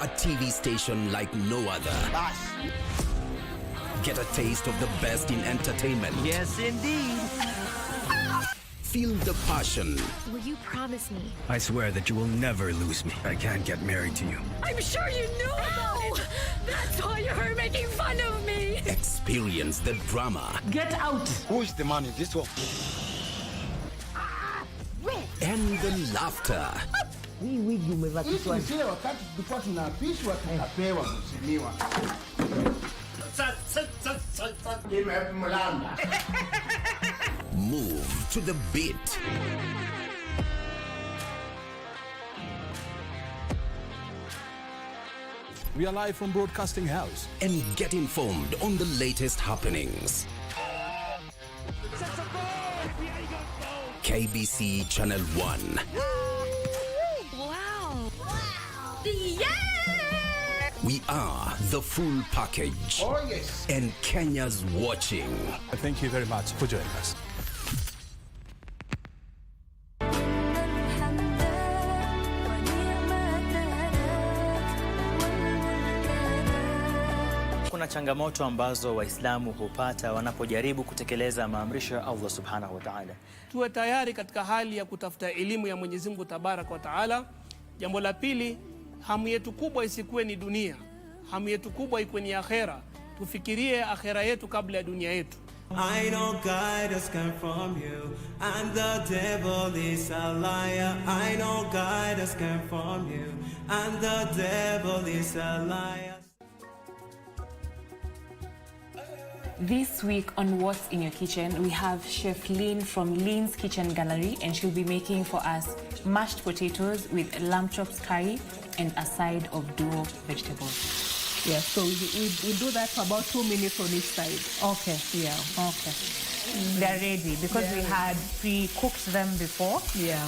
A TV station like no other. Get a taste of the best in entertainment. Yes, indeed. Feel the passion. Will you promise me? I swear that you will never lose me. I can't get married to you. I'm sure you knew about it. That's why you were making fun of me. Experience the drama. Get out. Who is the man in this one? And the laughter. Hii wigi umevaa kichwani. Sisi wakati tulikuwa tunaapishwa tunapewa mheshimiwa. Move to the beat. We are live from Broadcasting House. And get informed on the latest happenings. KBC Channel 1. Wow. Yeah! We are the full package. Oh yes. And Kenya's watching. Thank you very much for joining us. Kuna changamoto ambazo Waislamu hupata wanapojaribu kutekeleza maamrisho ya Allah Subhanahu wa Ta'ala. Tuwe tayari katika hali ya kutafuta elimu ya Mwenyezi Mungu Tabaraka wa Taala. Jambo la pili, hamu yetu kubwa isikuwe ni dunia. Hamu yetu kubwa ikuwe ni akhera. Tufikirie akhera yetu kabla ya dunia yetu. I know guidance come from you, and the devil is a liar. I know guidance come from you, and the devil is a liar. This week on What's in Your Kitchen, we have Chef Lynn from Lynn's Kitchen Gallery, and she'll be making for us mashed potatoes with lamb chops curry and a side of duo vegetables. Yeah, so we do that for about 2 minutes on each side. Okay. Yeah. Okay. They're ready because we had pre-cooked them before. Yeah.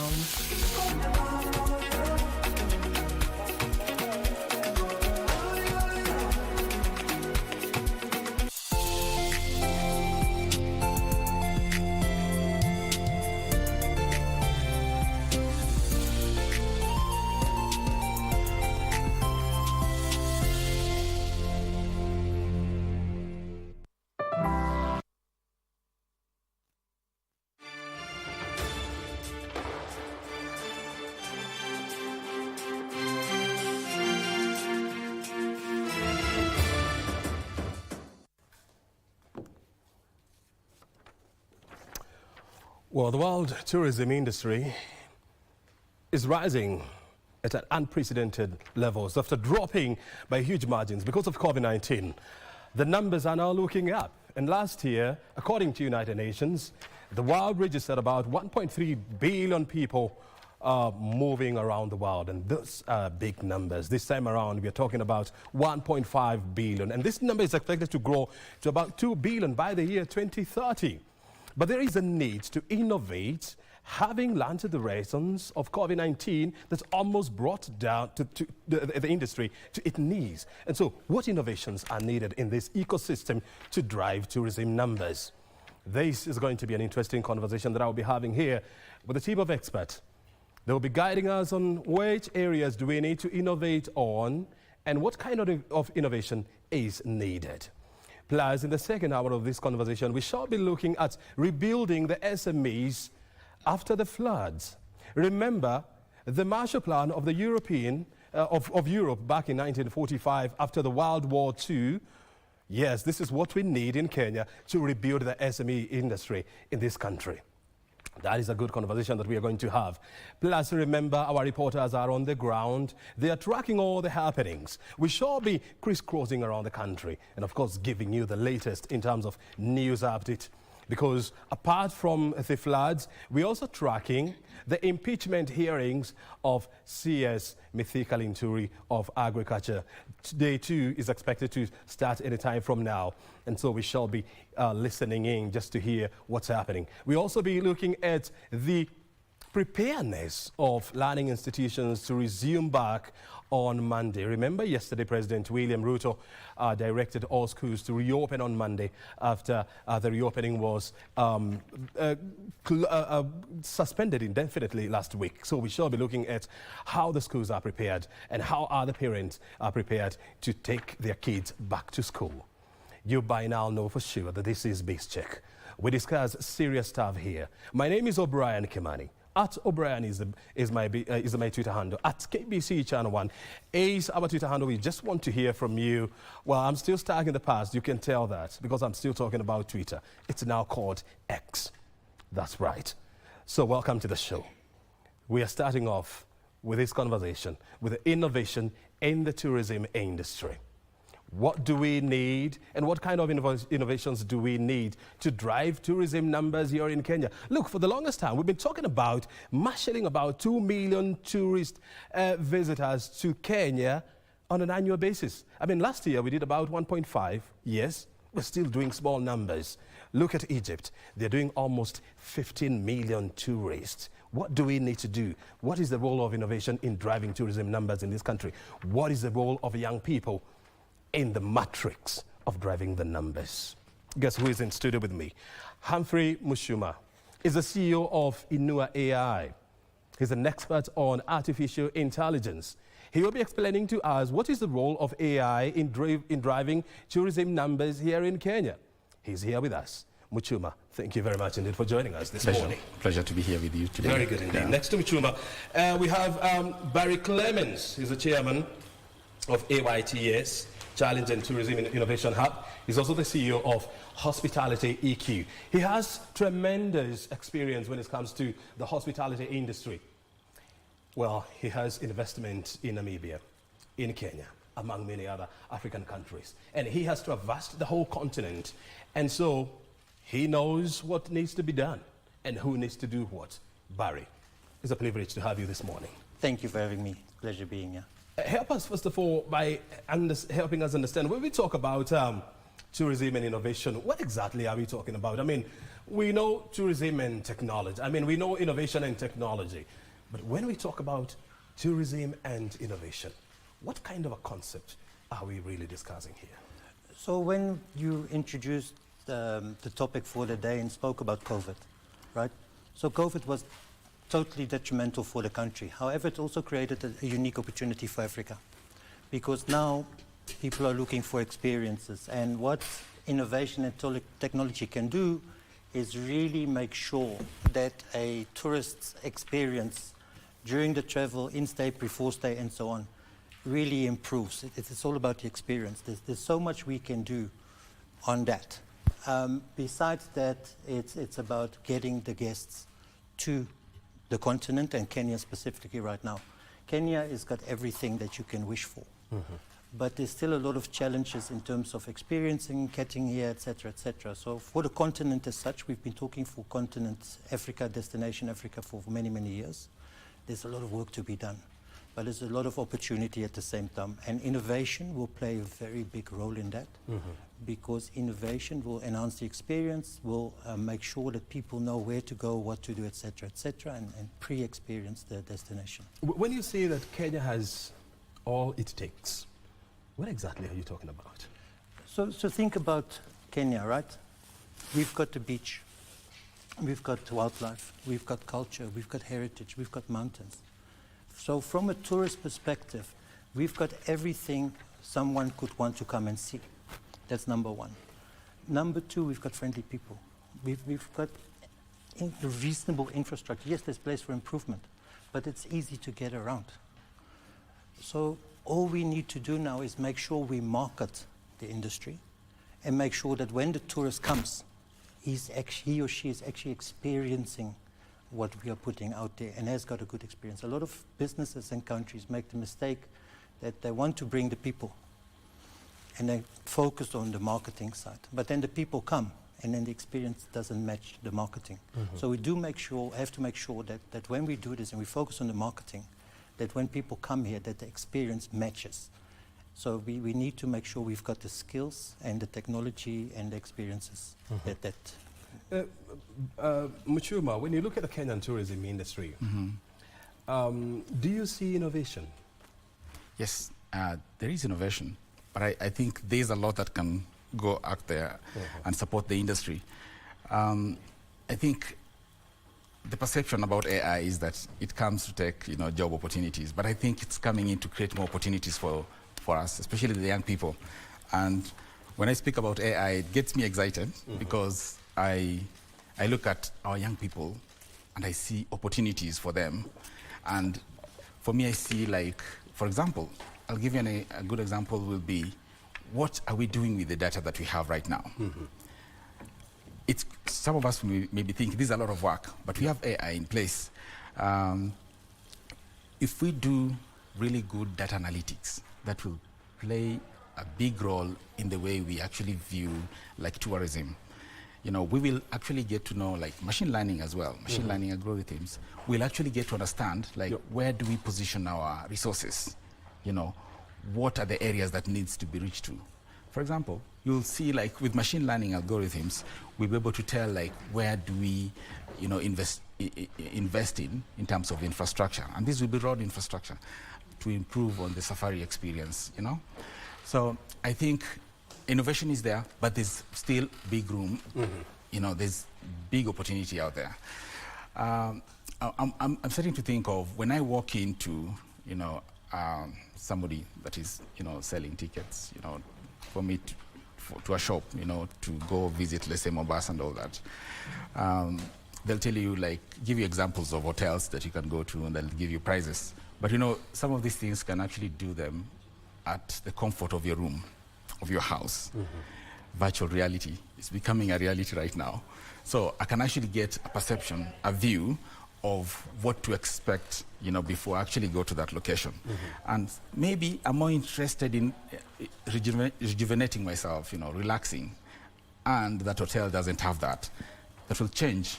Well, the world tourism industry is rising at unprecedented levels after dropping by huge margins because of COVID-19. The numbers are now looking up. And last year, according to United Nations, the world registered about 1.3 billion people moving around the world. And those are big numbers. This time around, we are talking about 1.5 billion. And this number is expected to grow to about 2 billion by the year 2030. But there is a need to innovate, having learned the lessons of COVID-19 that's almost brought down the industry to its knees. And so what innovations are needed in this ecosystem to drive tourism numbers? This is going to be an interesting conversation that I'll be having here with a team of experts. They will be guiding us on which areas do we need to innovate on and what kind of innovation is needed. Plus, in the second hour of this conversation, we shall be looking at rebuilding the SMEs after the floods. Remember the Marshall Plan of the Europe back in 1945 after the World War II. Yes, this is what we need in Kenya to rebuild the SME industry in this country. That is a good conversation that we are going to have. Plus, remember, our reporters are on the ground. They are tracking all the happenings. We shall be crisscrossing around the country and, of course, giving you the latest in terms of news update. Because apart from the floods, we're also tracking the impeachment hearings of CS Mithika Linturi of Agriculture. Day 2 is expected to start any time from now. And so we shall be listening in just to hear what's happening. We'll also be looking at the preparedness of learning institutions to resume back on Monday. Remember yesterday, President William Ruto directed all schools to reopen on Monday after the reopening was suspended indefinitely last week. So we shall be looking at how the schools are prepared and how other parents are prepared to take their kids back to school. You by now know for sure that this is Base Check. We discuss serious stuff here. My name is O'Brien Kimani. At O'Brien is my Twitter handle. At KBC Channel 1 is our Twitter handle. We just want to hear from you. Well, I'm still stuck in the past. You can tell that because I'm still talking about Twitter. It's now called X. That's right. So welcome to the show. We are starting off with this conversation with the innovation in the tourism industry. What do we need and what kind of innovations do we need to drive tourism numbers here in Kenya? Look, for the longest time, we've been talking about marshalling about 2 million tourist visitors to Kenya on an annual basis. I mean, last year we did about 1.5. Yes, we're still doing small numbers. Look at Egypt. They're doing almost 15 million tourists. What do we need to do? What is the role of innovation in driving tourism numbers in this country? What is the role of young people in the matrix of driving the numbers? Guess who is in studio with me? Humphrey Mushuma is the CEO of Inua AI. He's an expert on artificial intelligence. He will be explaining to us what is the role of AI in driving tourism numbers here in Kenya. He's here with us. Muchuma, thank you very much indeed for joining us this morning. Pleasure to be here with you today. Very good indeed. Yeah. Next to Muchuma, we have Barry Clemens. He's the chairman of AYTS, Challenge and Tourism Innovation Hub. He's also the CEO of Hospitality EQ. He has tremendous experience when it comes to the hospitality industry. Well, he has investment in Namibia, in Kenya, among many other African countries. And he has traversed the whole continent. And so he knows what needs to be done and who needs to do what. Barry, it's a privilege to have you this morning. Thank you for having me. Pleasure being here. Help us, first of all, by helping us understand, when we talk about tourism and innovation, what exactly are we talking about? I mean, we know tourism and technology. I mean, we know innovation and technology. But when we talk about tourism and innovation, what kind of a concept are we really discussing here? So when you introduced the topic for the day and spoke about COVID, right? So COVID was totally detrimental for the country. However, it also created a unique opportunity for Africa, because now people are looking for experiences, and what innovation and technology can do is really make sure that a tourist's experience during the travel, in-stay, before stay, and so on, really improves. It's all about the experience. There's so much we can do on that. Besides that, it's about getting the guests to the continent, and Kenya specifically right now. Kenya has got everything that you can wish for. Mm-hmm. But there's still a lot of challenges in terms of experiencing, getting here, etc., etc. So for the continent as such, we've been talking for continent Africa, destination Africa for many, many years. There's a lot of work to be done, but there's a lot of opportunity at the same time. And innovation will play a very big role in that, because innovation will enhance the experience, will make sure that people know where to go, what to do, etc., etc., and pre-experience the destination. When you say that Kenya has all it takes, what exactly are you talking about? So think about Kenya, right? We've got the beach, we've got wildlife, we've got culture, we've got heritage, we've got mountains. So from a tourist perspective, we've got everything someone could want to come and see. That's number one. Number two, we've got friendly people. We've got reasonable infrastructure. Yes, there's place for improvement, but it's easy to get around. So all we need to do now is make sure we market the industry and make sure that when the tourist comes, he or she is actually experiencing what we are putting out there and has got a good experience. A lot of businesses and countries make the mistake that they want to bring the people and they focus on the marketing side. But then the people come and then the experience doesn't match the marketing. So we do have to make sure that when we do this and we focus on the marketing, that when people come here, that the experience matches. So we need to make sure we've got the skills and the technology and the experiences that Muchuma, when you look at the Kenyan tourism industry, do you see innovation? Yes, there is innovation, but I think there's a lot that can go out there and support the industry. I think the perception about AI is that it comes to take, job opportunities, but I think it's coming in to create more opportunities for us, especially the young people. And when I speak about AI, it gets me excited because I look at our young people and I see opportunities for them. And for me, I see, like, for example, I'll give you a good example will be, what are we doing with the data that we have right now? Some of us maybe think this is a lot of work, but we have AI in place. If we do really good data analytics, that will play a big role in the way we actually view, like, tourism. We will actually get to know, like, machine learning as well, machine learning algorithms. We'll actually get to understand, like, where do we position our resources? What are the areas that needs to be reached to? For example, you'll see, like, with machine learning algorithms, we'll be able to tell, like, where do we, invest in terms of infrastructure. And this will be road infrastructure to improve on the safari experience, So I think innovation is there, but there's still big room. There's big opportunity out there. I'm starting to think of when I walk into, somebody that is, selling tickets, for me to a shop, to go visit, let's say, Mombasa and all that. They'll tell you, like, give you examples of hotels that you can go to, and they'll give you prices. But, some of these things can actually do them at the comfort of your room, of your house. Virtual reality is becoming a reality right now. So I can actually get a perception, a view of what to expect, before I actually go to that location. And maybe I'm more interested in rejuvenating myself, relaxing. And that hotel doesn't have that. That will change,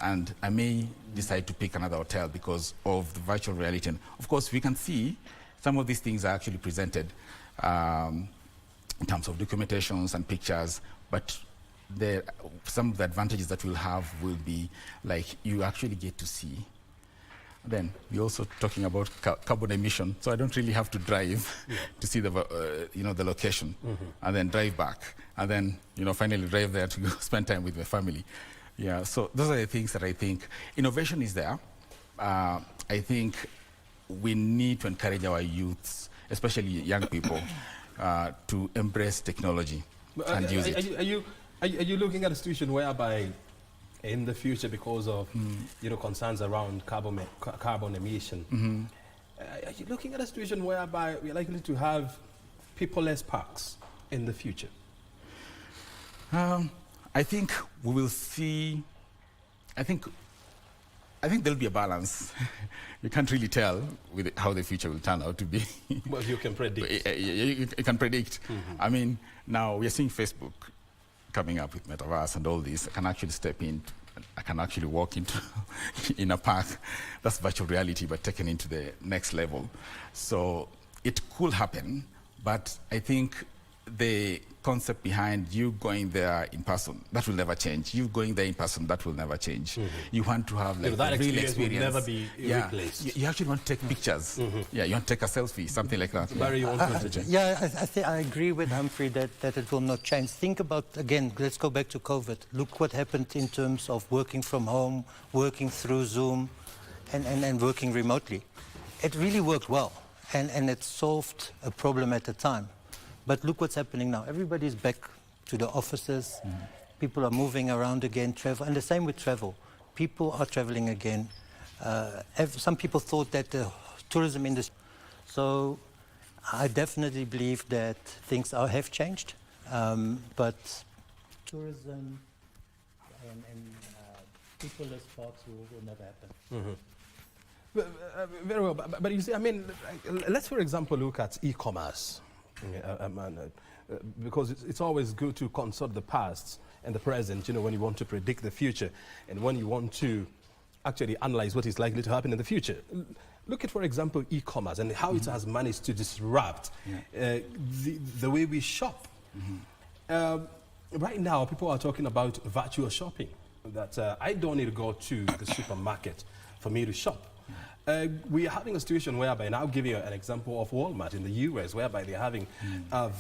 and I may decide to pick another hotel because of the virtual reality. And of course, we can see some of these things are actually presented in terms of documentations and pictures, but some of the advantages that we'll have will be, like, you actually get to see. Then we're also talking about carbon emission, so I don't really have to drive to see the the location, and then drive back, and then finally drive there to go spend time with my family. Yeah, so those are the things that I think innovation is there. I think we need to encourage our youths, especially young people, to embrace technology and use it. Are you looking at a situation whereby in the future, because of concerns around carbon emission, are you looking at a situation whereby we're likely to have people-less parks in the future? I think we will see. I think there'll be a balance. You can't really tell with how the future will turn out to be. Well, you can predict. You can predict. I mean, now we are seeing Facebook coming up with metaverse and all this. I can actually step in. I can actually walk into in a park. That's virtual reality, but taken into the next level. So it could happen, but I think the concept behind you going there in person, that will never change. You going there in person, that will never change. You want to have, like, that real experience will never be replaced. You actually want to take pictures. Yeah, you want to take a selfie, something like that. Barry, you want to change? Yeah, I agree with Humphrey that it will not change. Think about, again, let's go back to COVID. Look what happened in terms of working from home, working through Zoom, and working remotely. It really worked well, and it solved a problem at a time. But look what's happening now. Everybody's back to the offices. People are moving around again, travel. And the same with travel. People are traveling again. Some people thought that the tourism industry... So I definitely believe that things have changed. But tourism and people-less parks will never happen. Very well. But you see, I mean, let's, for example, look at e-commerce. Because it's always good to consult the past and the present, when you want to predict the future and when you want to actually analyze what is likely to happen in the future. Look at, for example, e-commerce and how it has managed to disrupt the way we shop. Right now, people are talking about virtual shopping. that I don't need to go to the supermarket for me to shop. We are having a situation whereby, and I'll give you an example of Walmart in the US, whereby they're having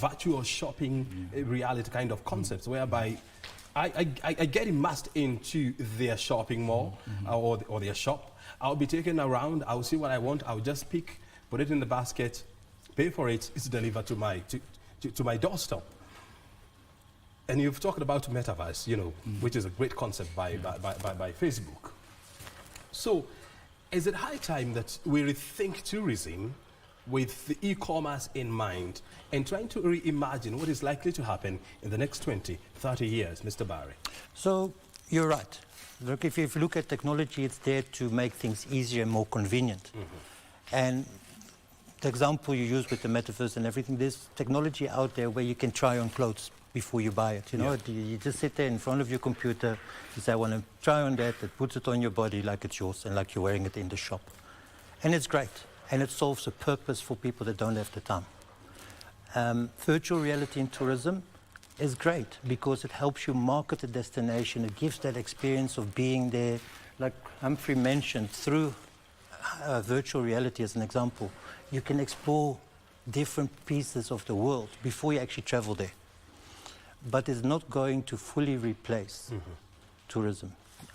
virtual shopping reality kind of concepts, whereby I get immersed into their shopping mall or their shop. I'll be taken around, I'll see what I want, I'll just pick, put it in the basket, pay for it, it's delivered to my doorstep. And you've talked about metaverse, you know, which is a great concept by Facebook. So, is it high time that we rethink tourism with the e-commerce in mind and trying to reimagine what is likely to happen in the next 20, 30 years, Mr. Barry? So, you're right. Look, if you look at technology, it's there to make things easier and more convenient. And the example you use with the metaverse and everything, there's technology out there where you can try on clothes before you buy it. You know, you just sit there in front of your computer, you say, I want to try on that, it puts it on your body like it's yours and like you're wearing it in the shop. And it's great. And it solves a purpose for people that don't have the time. Virtual reality in tourism is great because it helps you market a destination. It gives that experience of being there. Like Humphrey mentioned, through virtual reality as an example, you can explore different pieces of the world before you actually travel there. But it's not going to fully replace tourism.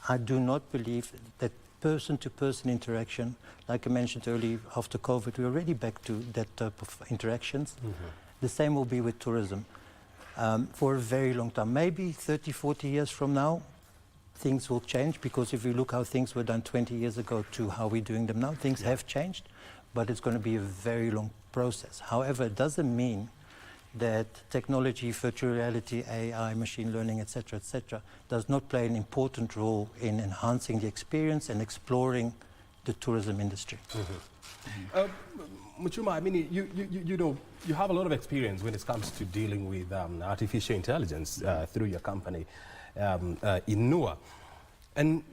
I do not believe that person-to-person interaction, like I mentioned earlier, after COVID, we're already back to that type of interactions. The same will be with tourism for a very long time. Maybe 30, 40 years from now, things will change, because if you look how things were done 20 years ago to how we're doing them now, things have changed, but it's going to be a very long process. However, it doesn't mean that technology, virtual reality, AI, machine learning, etc., does not play an important role in enhancing the experience and exploring the tourism industry. Muchuma, I mean, you know, you have a lot of experience when it comes to dealing with artificial intelligence through your company, Inua. And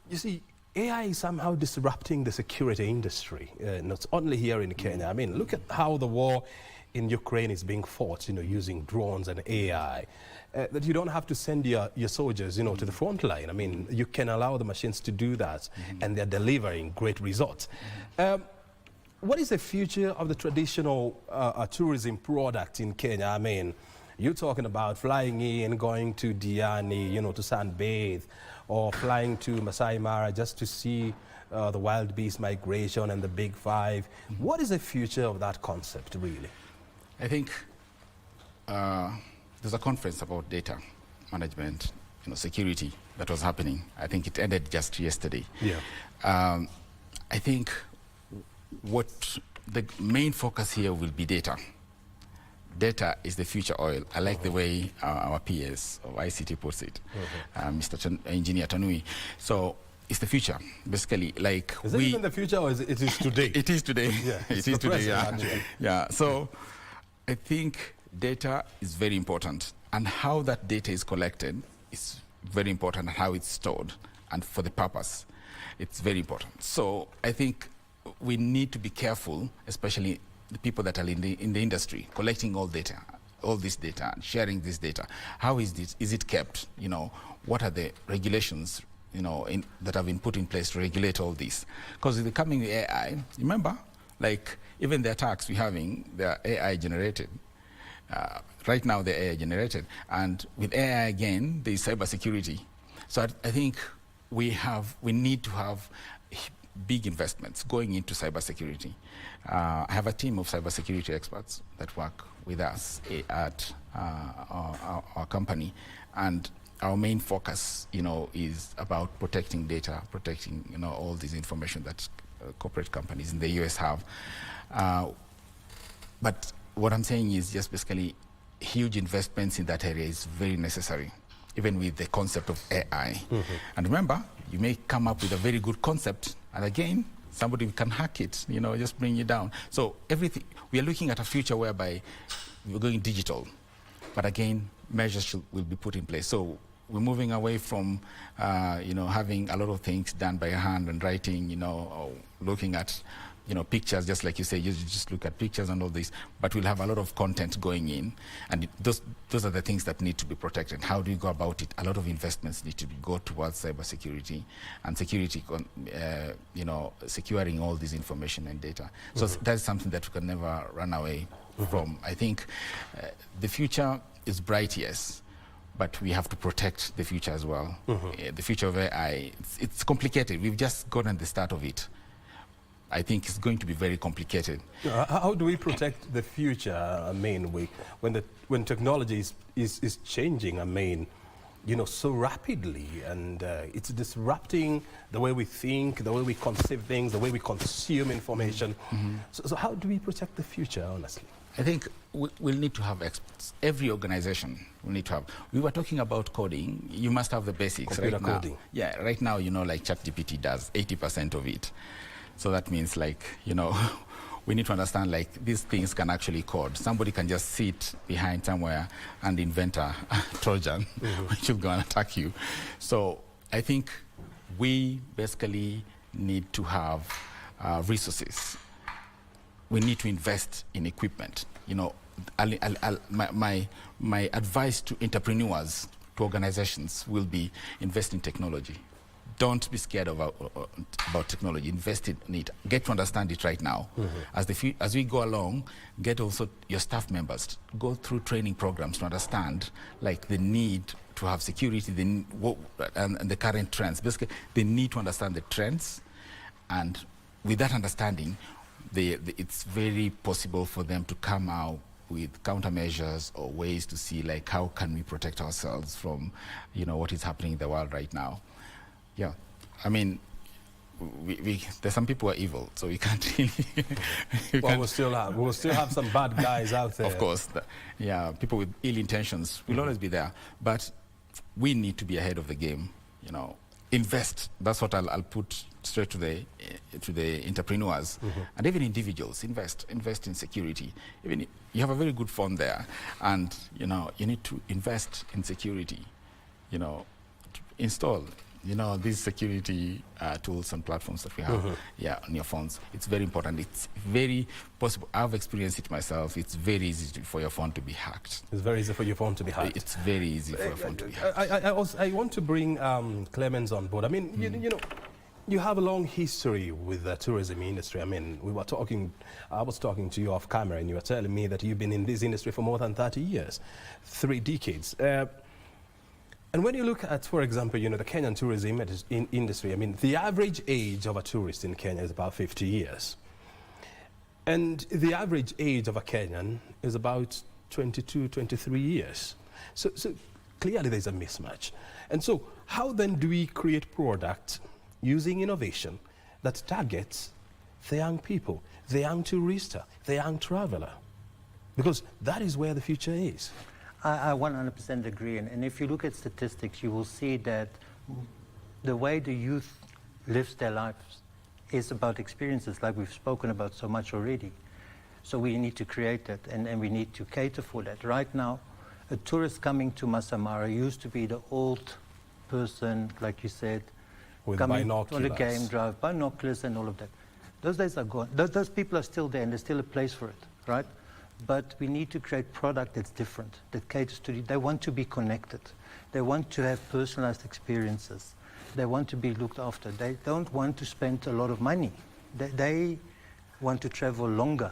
you see, AI is somehow disrupting the security industry, not only here in Kenya. I mean, look at how the war in Ukraine is being fought, you know, using drones and AI. That you don't have to send your soldiers, you know, to the front line. I mean, you can allow the machines to do that, and they're delivering great results. What is the future of the traditional tourism product in Kenya? I mean, you're talking about flying in, going to Diani, you know, to sunbathe, or flying to Masai Mara just to see the wild beast migration and the Big Five. What is the future of that concept, really? I think there's a conference about data management, you know, security that was happening. I think it ended just yesterday. I think what the main focus here will be data. Data is the future oil. I like the way our PS of ICT puts it, Mr. Engineer Tanui. So it's the future, basically. Like, is it even the future, or it is today? It is today. Yeah, it is today. Yeah. So I think data is very important, and how that data is collected is very important, and how it's stored, and for the purpose, it's very important. So I think we need to be careful, especially the people that are in the industry, collecting all data, all this data, and sharing this data. How is this? Is it kept? You know, what are the regulations, you know, that have been put in place to regulate all this? Because with the coming AI, remember, like even the attacks we're having, they're AI generated. Right now they're AI generated, and with AI again, there's cybersecurity. So I think we need to have big investments going into cybersecurity. I have a team of cybersecurity experts that work with us at our company, and our main focus, you know, is about protecting data, protecting, you know, all this information that corporate companies in the US have. But what I'm saying is just basically huge investments in that area is very necessary, even with the concept of AI. And remember, you may come up with a very good concept, and again, somebody can hack it, you know, just bring you down. So everything, we are looking at a future whereby we're going digital, but again, measures will be put in place. So we're moving away from, you know, having a lot of things done by hand and writing, you know, or looking at pictures, just like you say, you just look at pictures and all this, but we'll have a lot of content going in, and those are the things that need to be protected. How do you go about it? A lot of investments need to go towards cybersecurity and security, securing all this information and data. So that's something that we can never run away from. I think the future is bright, yes, but we have to protect the future as well. The future of AI, it's complicated. We've just gotten the start of it. I think it's going to be very complicated. How do we protect the future? I mean, when technology is changing, I mean, so rapidly, and it's disrupting the way we think, the way we conceive things, the way we consume information. So how do we protect the future, honestly? I think we'll need to have experts. Every organization will need to have. We were talking about coding. You must have the basics. Computer coding. Yeah, right now, like ChatGPT does 80% of it. So that means, we need to understand, these things can actually code. Somebody can just sit behind somewhere and invent a Trojan, which will go and attack you. So I think we basically need to have resources. We need to invest in equipment. My advice to entrepreneurs, to organizations, will be invest in technology. Don't be scared about technology. Invest in it. Get to understand it right now. As we go along, get also your staff members, go through training programs to understand the need to have security, and the current trends. Basically, they need to understand the trends, and with that understanding, it's very possible for them to come out with countermeasures or ways to see how can we protect ourselves from what is happening in the world right now. Yeah, I mean, there's some people who are evil, so we can't really. We'll still have some bad guys out there. Of course, people with ill intentions will always be there, but we need to be ahead of the game. Invest. That's what I'll put straight to the entrepreneurs and even individuals. Invest in security. Even you have a very good phone there, and you need to invest in security. Install these security tools and platforms that we have on your phones. It's very important. It's very possible. I've experienced it myself. It's very easy for your phone to be hacked. It's very easy for your phone to be hacked. It's very easy for your phone to be hacked. I want to bring Clemens on board. I mean, you have a long history with the tourism industry. I mean, I was talking to you off camera, and you were telling me that you've been in this industry for more than 30 years, 3 decades. And when you look at, for example, the Kenyan tourism industry, I mean, the average age of a tourist in Kenya is about 50 years. And the average age of a Kenyan is about 22, 23 years. So clearly there's a mismatch. And so how then do we create products using innovation that targets the young people, the young tourista, the young traveler? Because that is where the future is. I 100% agree, and if you look at statistics, you will see that the way the youth lives their lives is about experiences, like we've spoken about so much already. So we need to create that, and we need to cater for that. Right now, a tourist coming to Masai Mara used to be the old person, like you said, with coming binoculars on the game drive, binoculars and all of that. Those days are gone. Those people are still there, and there's still a place for it, right? But we need to create product that's different, that caters to they want to be connected. They want to have personalized experiences. They want to be looked after. They don't want to spend a lot of money. They want to travel longer,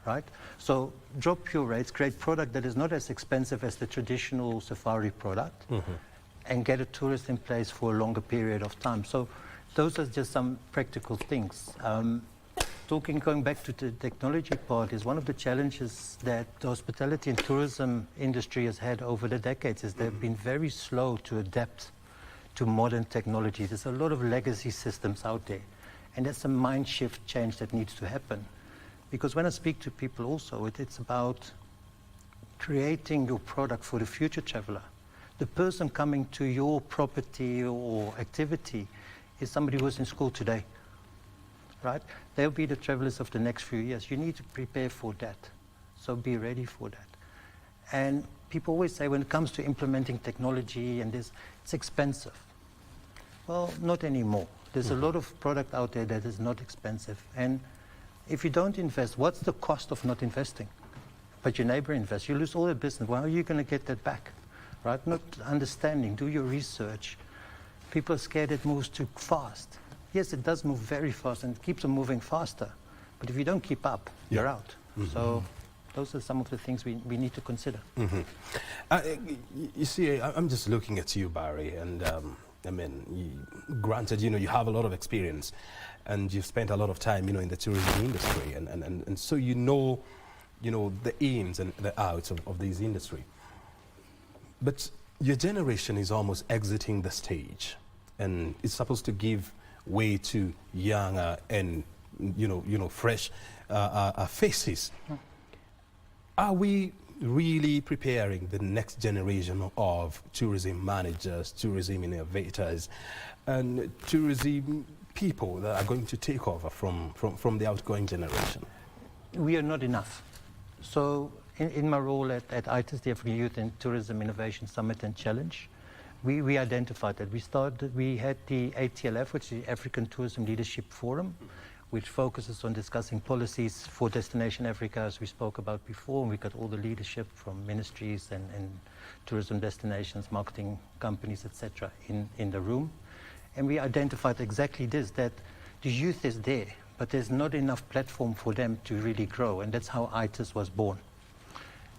right? So drop your rates, create product that is not as expensive as the traditional safari product, and get a tourist in place for a longer period of time. So those are just some practical things. Going back to the technology part, is one of the challenges that the hospitality and tourism industry has had over the decades is they've been very slow to adapt to modern technology. There's a lot of legacy systems out there, and that's a mind shift change that needs to happen. Because when I speak to people also, it's about creating your product for the future traveler. The person coming to your property or activity is somebody who was in school today. Right? They'll be the travelers of the next few years. You need to prepare for that. So be ready for that. And people always say when it comes to implementing technology and this, it's expensive. Well, not anymore. There's a lot of product out there that is not expensive. And If you don't invest, what's the cost of not investing? But your neighbor invests, you lose all the business. Well, how are you going to get that back? Right? Not understanding, do your research. People are scared it moves too fast. Yes, it does move very fast and it keeps on moving faster. But if you don't keep up, you're out. So those are some of the things we need to consider. You see, I'm just looking at you, Barry, and I mean, granted, you have a lot of experience and you've spent a lot of time, in the tourism industry, and so you know the ins and the outs of this industry. But your generation is almost exiting the stage, and it's supposed to give way to younger and fresh faces. Are we really preparing the next generation of tourism managers, tourism innovators, and tourism people that are going to take over from the outgoing generation? We are not enough. So in my role at ITIS, the African Youth and Tourism Innovation Summit and Challenge, we identified that. We had the ATLF, which is the African Tourism Leadership Forum, which focuses on discussing policies for Destination Africa, as we spoke about before. And we got all the leadership from ministries and tourism destinations, marketing companies, etc., in the room. And we identified exactly this, that the youth is there, but there's not enough platform for them to really grow, and that's how ITIS was born.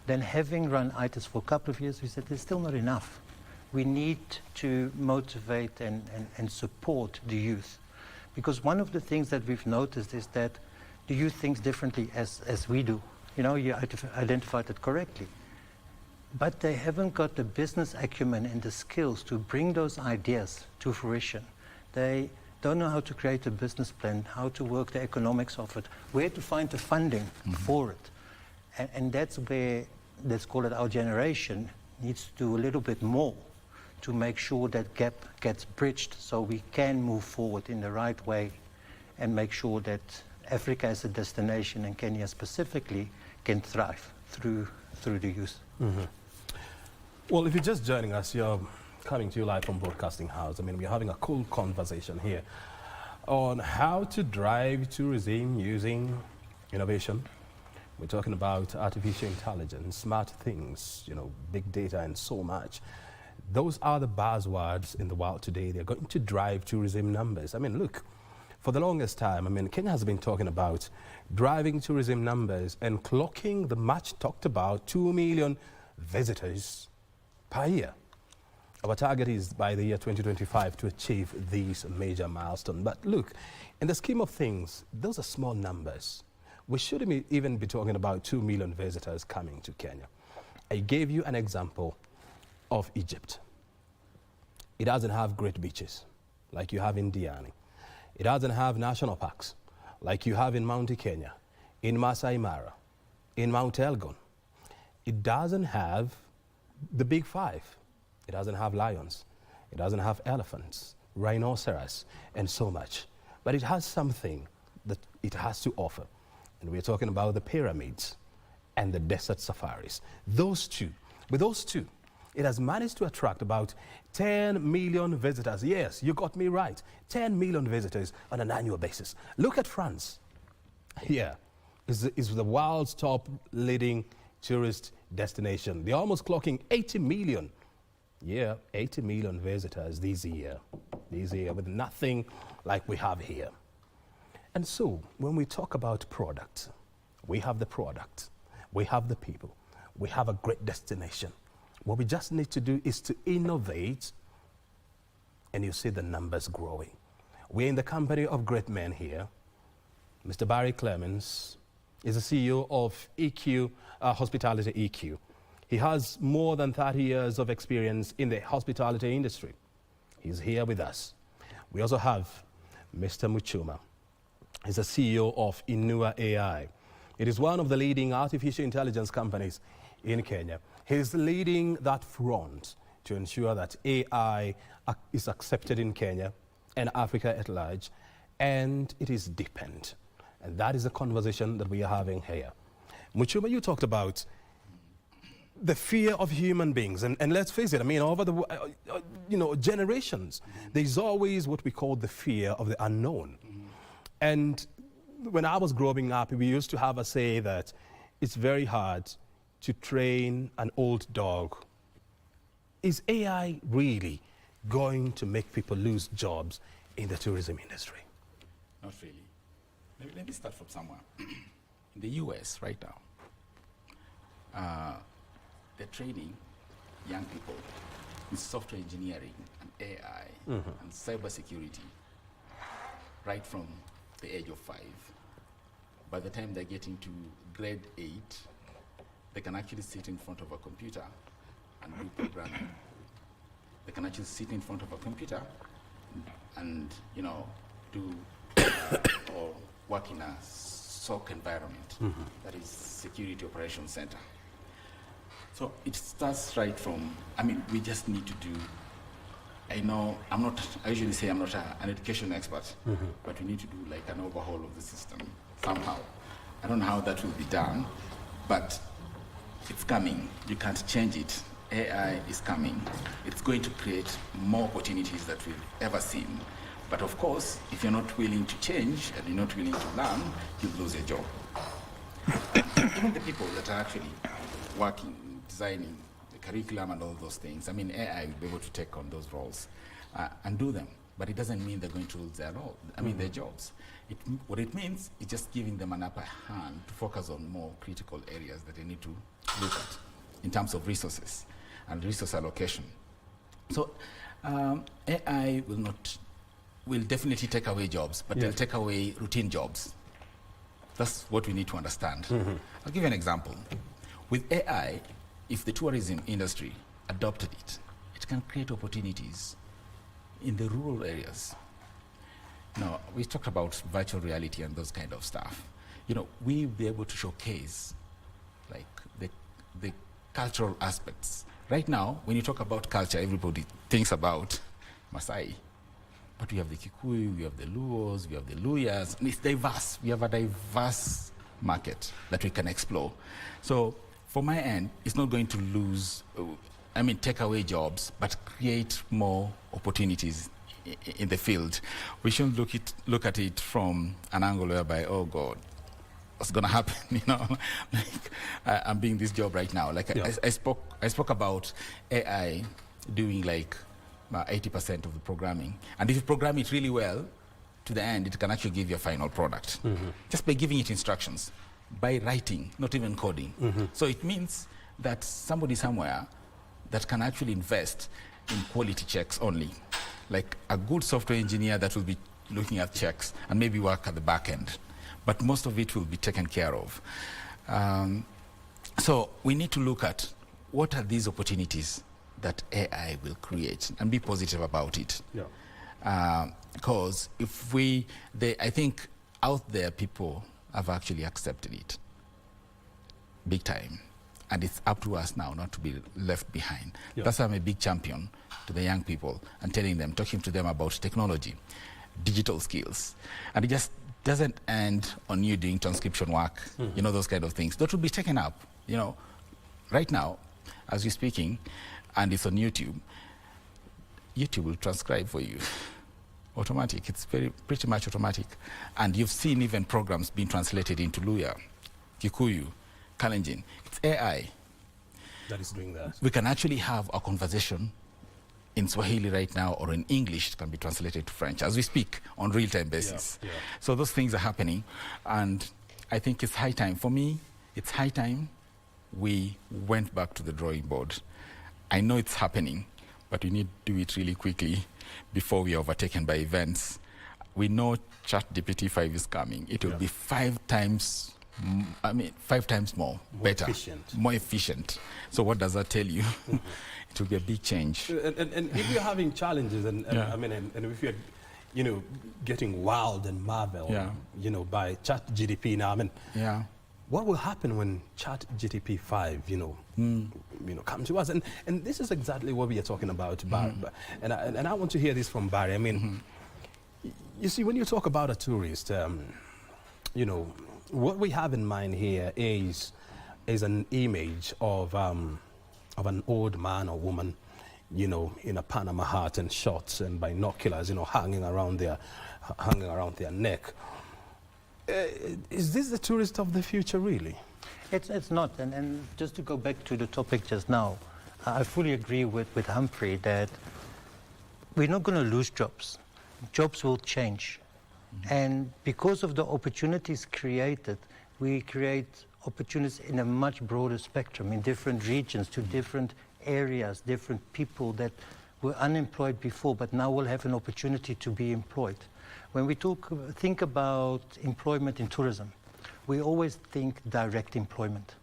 Then having run ITIS for a couple of years, we said there's still not enough. We need to motivate and support the youth. Because one of the things that we've noticed is that the youth thinks differently as we do. You identified it correctly. But they haven't got the business acumen and the skills to bring those ideas to fruition. They don't know how to create a business plan, how to work the economics of it, where to find the funding for it. And that's where, let's call it our generation, needs to do a little bit more to make sure that gap gets bridged so we can move forward in the right way and make sure that Africa as a destination, and Kenya specifically, can thrive through the youth. Well, if you're just joining us, you're coming to you live from Broadcasting House. I mean, we're having a cool conversation here on how to drive tourism using innovation. We're talking about artificial intelligence, smart things, big data and so much. Those are the buzzwords in the world today. They're going to drive tourism numbers. I mean, look, for the longest time, Kenya has been talking about driving tourism numbers and clocking the much talked about 2 million visitors per year. Our target is by the year 2025 to achieve these major milestones. But look, in the scheme of things, those are small numbers. We shouldn't even be talking about 2 million visitors coming to Kenya. I gave you an example of Egypt. It doesn't have great beaches like you have in Diani. It doesn't have national parks like you have in Mount Kenya, in Masai Mara, in Mount Elgon. It doesn't have the big five. It doesn't have lions. It doesn't have elephants, rhinoceros, and so much. But it has something that it has to offer. And we're talking about the pyramids and the desert safaris. With those two, it has managed to attract about 10 million visitors. Yes, you got me right. 10 million visitors on an annual basis. Look at France. Here is the world's top leading tourist destination. They're almost clocking 80 million. Yeah, 80 million visitors this year with nothing like we have here. And so when we talk about product, we have the product, we have the people, we have a great destination. What we just need to do is to innovate, and you see the numbers growing. We're in the company of great men here. Mr. Barry Clemens is the CEO of EQ, Hospitality EQ. He has more than 30 years of experience in the hospitality industry. He's here with us. We also have Mr. Muchuma. He's the CEO of Inua AI. It is one of the leading artificial intelligence companies in Kenya. He's leading that front to ensure that AI is accepted in Kenya and Africa at large, and it is deepened. And that is the conversation that we are having here. Muchuma, you talked about the fear of human beings, and let's face it, over the generations, there's always what we call the fear of the unknown. And when I was growing up, we used to have a say that it's very hard to train an old dog. Is AI really going to make people lose jobs in the tourism industry? Not really. Let me start from somewhere. In the US right now, they're training young people in software engineering and AI and cybersecurity right from the age of 5. By the time they're getting to grade 8, they can actually sit in front of a computer and do programming. They can actually sit in front of a computer and, you know, do or work in a SOC environment, that is Security Operations Center. So it starts right from, I mean, we just need to do, I usually say I'm not an education expert, but we need to do like an overhaul of the system somehow. I don't know how that will be done, but it's coming. You can't change it. AI is coming. It's going to create more opportunities that we've ever seen. But of course, if you're not willing to change and you're not willing to learn, you'll lose your job. Even the people that are actually working, designing the curriculum and all those things, I mean, AI will be able to take on those roles and do them. But it doesn't mean they're going to lose their role. I mean, their jobs. What it means is just giving them an upper hand to focus on more critical areas that they need to look at in terms of resources and resource allocation. So AI will definitely take away jobs, but they'll take away routine jobs. That's what we need to understand. I'll give you an example. With AI, if the tourism industry adopted it, it can create opportunities in the rural areas. Now, we talked about virtual reality and those kind of stuff. You know, we'll be able to showcase like the cultural aspects. Right now, when you talk about culture, everybody thinks about Maasai. But we have the Kikuyu, we have the Luos, we have the Luyas, and it's diverse. We have a diverse market that we can explore. So, for my end, it's not going to take away jobs, but create more opportunities in the field. We shouldn't look at it from an angle whereby, oh God, what's going to happen? You know, like I'm doing this job right now. Like I spoke about AI doing like 80% of the programming, and if you program it really well, to the end, it can actually give you a final product just by giving it instructions, by writing, not even coding. So it means that somebody somewhere that can actually invest in quality checks only, like a good software engineer that will be looking at checks and maybe work at the back end, but most of it will be taken care of. So we need to look at what are these opportunities that AI will create and be positive about it. Because I think out there people have actually accepted it big time. And it's up to us now not to be left behind. That's why I'm a big champion to the young people and talking to them about technology, digital skills. And it just doesn't end on you doing transcription work, you know, those kind of things. That will be taken up, you know. Right now, as you're speaking, and it's on YouTube, YouTube will transcribe for you. Automatic, it's pretty much automatic. And you've seen even programs being translated into Luya, Kikuyu, Kalenjin. It's AI that is doing that. We can actually have a conversation in Swahili right now, or in English, it can be translated to French as we speak on real-time basis. So those things are happening, and I think it's high time. For me, it's high time we went back to the drawing board. I know it's happening, but we need to do it really quickly before we are overtaken by events. We know ChatGPT-5 is coming. It will be 5 times more better, more efficient. So what does that tell you? It will be a big change. And if you're having challenges, and if you're, you know, getting wild and marveled, you know, by ChatGPT now, what will happen when ChatGPT-5, you know, come to us? And this is exactly what we are talking about. And I want to hear this from Barry. I mean, you see, when you talk about a tourist, you know, what we have in mind here is an image of an old man or woman, you know, in a Panama hat and shorts and binoculars, you know, hanging around their neck. Is this the tourist of the future, really? It's not. And just to go back to the topic just now, I fully agree with Humphrey that we're not going to lose jobs. Jobs will change. And because of the opportunities created, we create opportunities in a much broader spectrum, in different regions, to different areas, different people that were unemployed before, but now will have an opportunity to be employed. When we think about employment in tourism, we always think direct employment.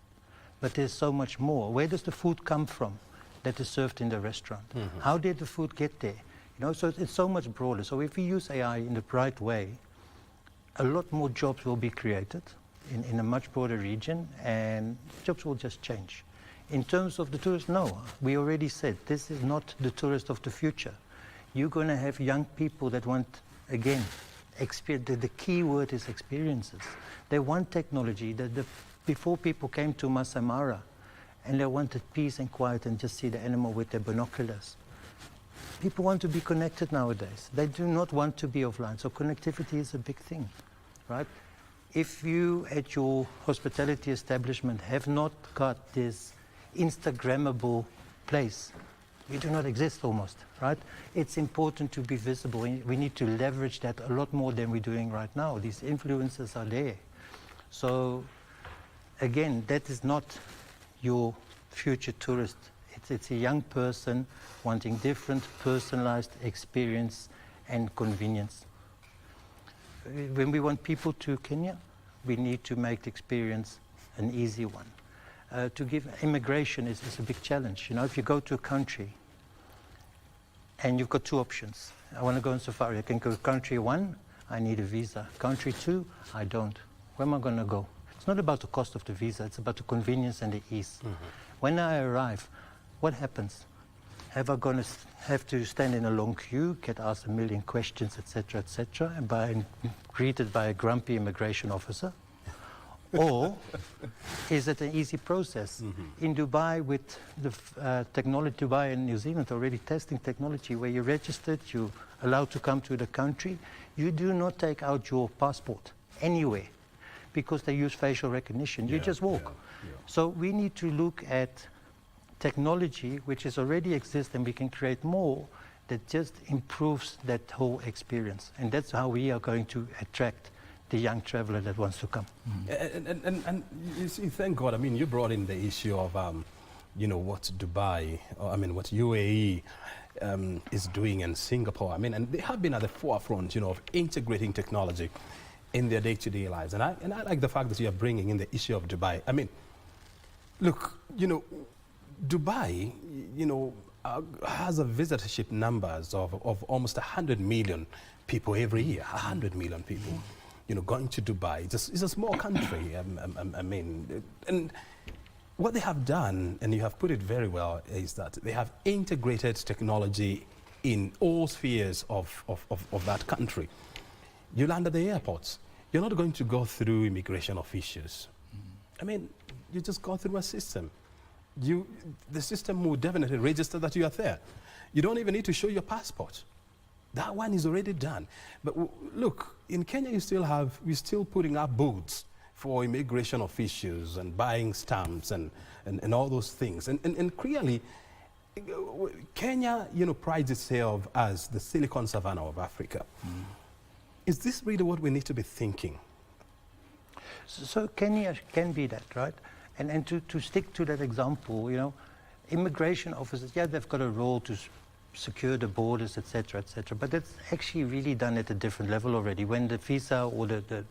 But there's so much more. Where does the food come from that is served in the restaurant? How did the food get there? You know, so it's so much broader. So if we use AI in the right way, a lot more jobs will be created in a much broader region, and jobs will just change. In terms of the tourists, no. We already said this is not the tourist of the future. You're going to have young people that want, again, experience. The key word is experiences. They want technology. Before people came to Masai Mara and they wanted peace and quiet and just see the animal with their binoculars. People want to be connected nowadays. They do not want to be offline. So connectivity is a big thing, right? If you at your hospitality establishment have not got this Instagrammable place, you do not exist almost, right? It's important to be visible. We need to leverage that a lot more than we're doing right now. These influencers are there. So again, that is not your future tourist. It's a young person wanting different personalized experience and convenience. When we want people to Kenya, we need to make the experience an easy one. To give immigration is a big challenge. You know, if you go to a country and you've got two options. I want to go on safari. I can go to country one, I need a visa. Country two, I don't. Where am I going to go? It's not about the cost of the visa, it's about the convenience and the ease. When I arrive, what happens? Have I going to have to stand in a long queue, get asked a million questions, etc., and greeted by a grumpy immigration officer? Or is it an easy process? In Dubai, with the technology, Dubai and New Zealand already testing technology where you're registered, you're allowed to come to the country, you do not take out your passport anywhere because they use facial recognition. You just walk. So we need to look at technology which is already exists, and we can create more that just improves that whole experience. And that's how we are going to attract the young traveler that wants to come. And you see, thank God, I mean, you brought in the issue of, you know, what Dubai, or, I mean, what UAE is doing, and Singapore. I mean, and they have been at the forefront, you know, of integrating technology in their day-to-day lives. And I like the fact that you are bringing in the issue of Dubai. I mean, look, you know, Dubai, you know, has a visitorship numbers of almost 100 million people every year. 100 million people, you know, going to Dubai. It's a small country. I mean, and what they have done, and you have put it very well, is that they have integrated technology in all spheres of that country. You land at the airports, you're not going to go through immigration officials. I mean, you just go through a system. The system will definitely register that you are there. You don't even need to show your passport. That one is already done. But look, in Kenya, we're still putting up booths for immigration officials and buying stamps and all those things. And clearly, Kenya, you know, prides itself as the Silicon Savannah of Africa. Is this really what we need to be thinking? So Kenya can be that, right? And to stick to that example, you know, immigration officers, yeah, they've got a role to secure the borders, etc., but that's actually really done at a different level already. When the visa or the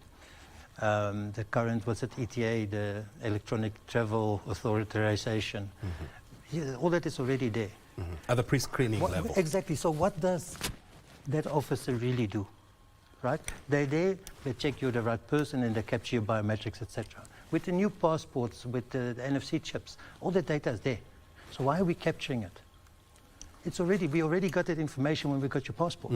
current, what's it, ETA, the Electronic Travel Authorization, yeah, all that is already there. At the pre-screening level. Exactly. So what does that officer really do? Right? They're there, they check you're the right person, and they capture your biometrics, etc. With the new passports, with the NFC chips, all the data is there. So why are we capturing it? We already got that information when we got your passport.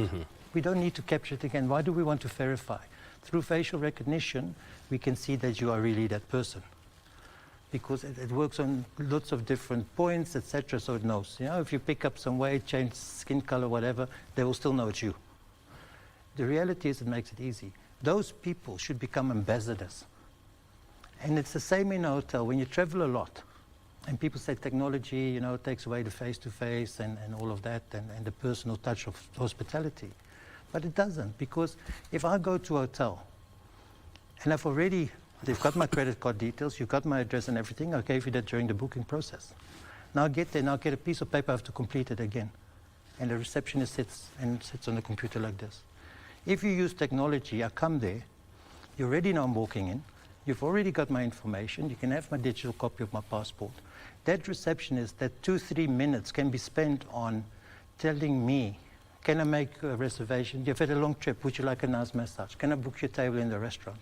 We don't need to capture it again. Why do we want to verify? Through facial recognition, we can see that you are really that person. Because it works on lots of different points, etc., so it knows. You know, if you pick up some weight, change skin color, whatever, they will still know it's you. The reality is it makes it easy. those people should become ambassadors. And it's the same in a hotel. When you travel a lot, and people say technology, takes away the face-to-face and all of that, and the personal touch of hospitality. But it doesn't, because if I go to a hotel, and they've got my credit card details, you've got my address and everything, I gave you that during the booking process. Now I get there, now I get a piece of paper, I have to complete it again. And the receptionist sits on the computer like this. If you use technology, I come there, you already know I'm walking in, you've already got my information, you can have my digital copy of my passport. That receptionist, that 2-3 minutes can be spent on telling me, can I make a reservation? You've had a long trip, would you like a nice massage? Can I book your table in the restaurant?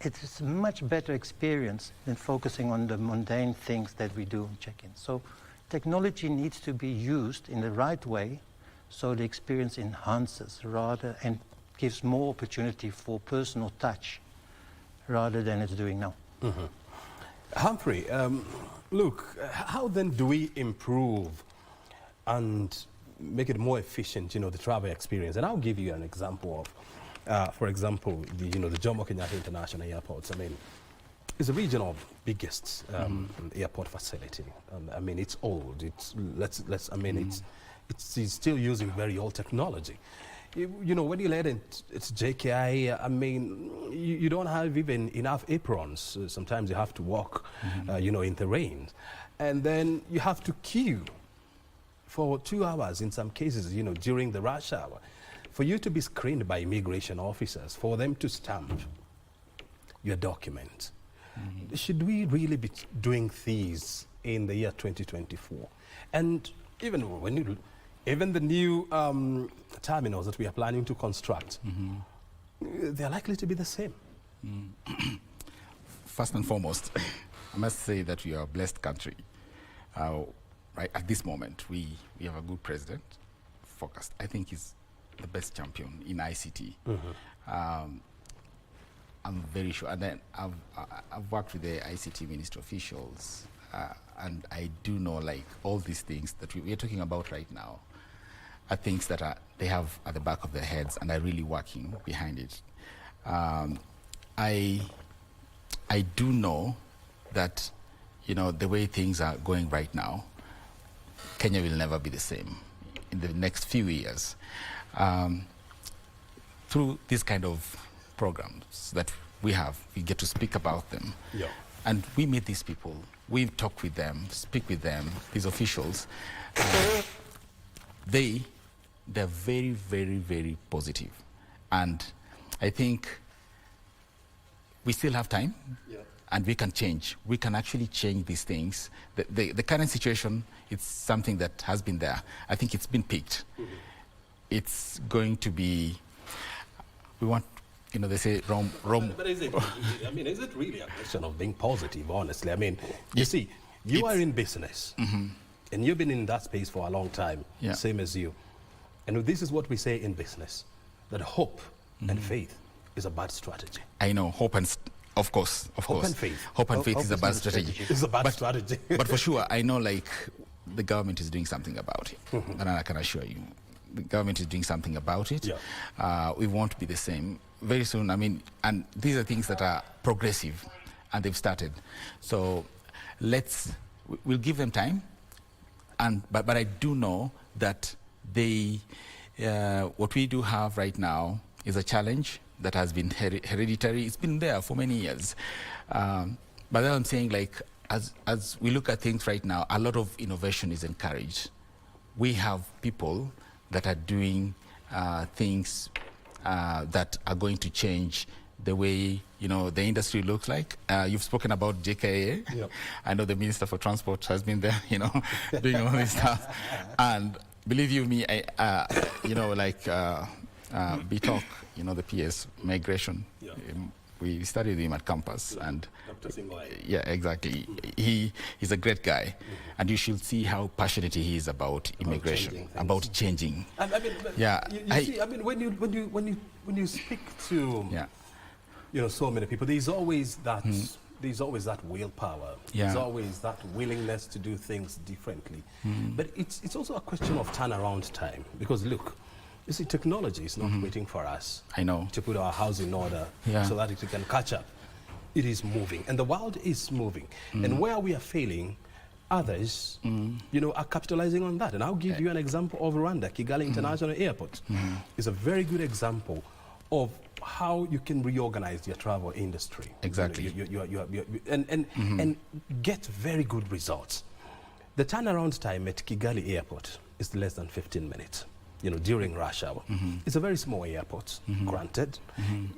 It's a much better experience than focusing on the mundane things that we do in check-in. So technology needs to be used in the right way so the experience enhances rather and gives more opportunity for personal touch rather than it's doing now. Mm-hmm. Humphrey, look, how then do we improve and make it more efficient, the travel experience? And I'll give you an example of, for example, the Jomo Kenyatta International Airport. I mean, it's the regional biggest airport facility. I mean, it's old. It's still using very old technology. When you let it's JKI, I mean, you don't have even enough aprons. Sometimes you have to walk, in the rain. And then you have to queue for 2 hours in some cases, during the rush hour, for you to be screened by immigration officers, for them to stamp your document. Should we really be doing these in the year 2024? And even the new terminals that we are planning to construct, they're likely to be the same. First and foremost, I must say that we are a blessed country. Right at this moment, we have a good president, focused. I think he's the best champion in ICT. I'm very sure. And then I've worked with the ICT ministry officials, and I do know, like, all these things that we're talking about right now are things that they have at the back of their heads and are really working behind it. I do know that, the way things are going right now, Kenya will never be the same in the next few years. Through this kind of programs that we have, we get to speak about them. Yeah. And we meet these people, we talk with them, speak with them, these officials. They're very, very, very positive. And I think we still have time, and we can change. We can actually change these things. The current situation, it's something that has been there. I think it's been picked. It's going to be, we want, they say Rome. But is it really a question of being positive, honestly? I mean, you see, you are in business, and you've been in that space for a long time, same as you. And this is what we say in business, that hope and faith is a bad strategy. I know, hope and, of course. Hope and faith. Hope and faith is a bad strategy. It's a bad strategy. But for sure, I know, like, the government is doing something about it. And I can assure you, the government is doing something about it. We won't be the same very soon. I mean, and these are things that are progressive, and they've started. So we'll give them time. But I do know that what we do have right now is a challenge that has been hereditary. It's been there for many years. But then I'm saying, like, as we look at things right now, a lot of innovation is encouraged. We have people that are doing things that are going to change the way, the industry looks like. You've spoken about JKA. Yep. I know the Minister for Transport has been there, doing all this stuff. And believe you me, BTOC, the PS, migration. Yeah. We studied him at campus, and yeah, exactly. He's a great guy, and you should see how passionate he is about immigration, about changing. And I mean, you see, I mean, when you speak to so many people, there's always that willpower. There's always that willingness to do things differently. But it's also a question of turnaround time, because look, You see, technology is not waiting for us. I know. To put our house in order so that it can catch up. It is moving, and the world is moving. And where we are failing, others, you know, are capitalizing on that. And I'll give you an example of Rwanda. Kigali International Airport is a very good example of how you can reorganize your travel industry. Exactly. And get very good results. The turnaround time at Kigali Airport is less than 15 minutes. You know, during rush hour. It's a very small airport, granted.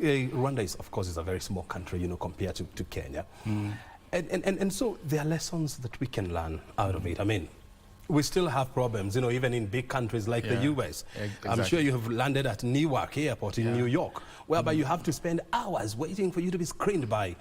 Rwanda is, of course, is a very small country, you know, compared to Kenya. And so there are lessons that we can learn out of it. I mean, we still have problems, you know, even in big countries like the US. Exactly. I'm sure you have landed at Newark Airport in New York, whereby you have to spend hours waiting for you to be screened by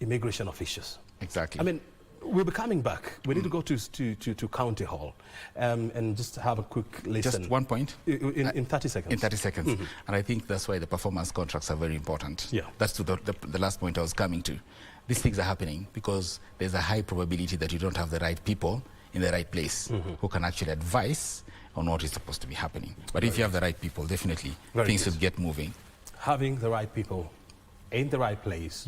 immigration officials. Exactly. I mean, we'll be coming back. We need to go to County Hall and just have a quick listen. Just one point. In 30 seconds. In 30 seconds. And I think that's why the performance contracts are very important. Yeah. That's to the last point I was coming to. These things are happening because there's a high probability that you don't have the right people in the right place who can actually advise on what is supposed to be happening. But if you have the right people, definitely things will get moving. Having the right people in the right place,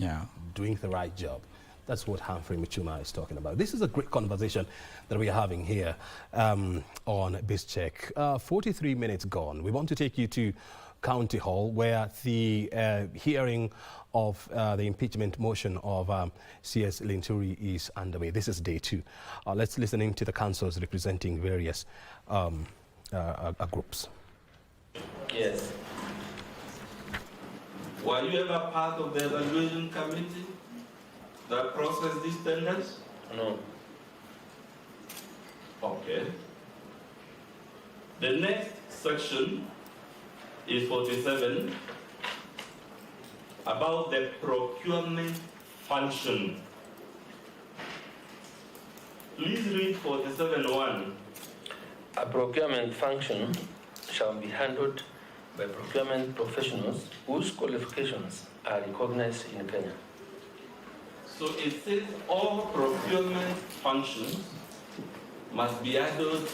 doing the right job. That's what Humphrey Michuma is talking about. This is a great conversation that we are having here on BizCheck. 43 minutes gone. We want to take you to County Hall, where the hearing of the impeachment motion of CS Linturi is underway. This is day 2. Let's listen in to the councils representing various groups. Yes. Were you ever part of the evaluation committee that processed these tenders? No. Okay. The next section is 47, about the procurement function. Please read 47.1. A procurement function shall be handled by procurement professionals whose qualifications are recognized in Kenya. So it says all procurement functions must be handled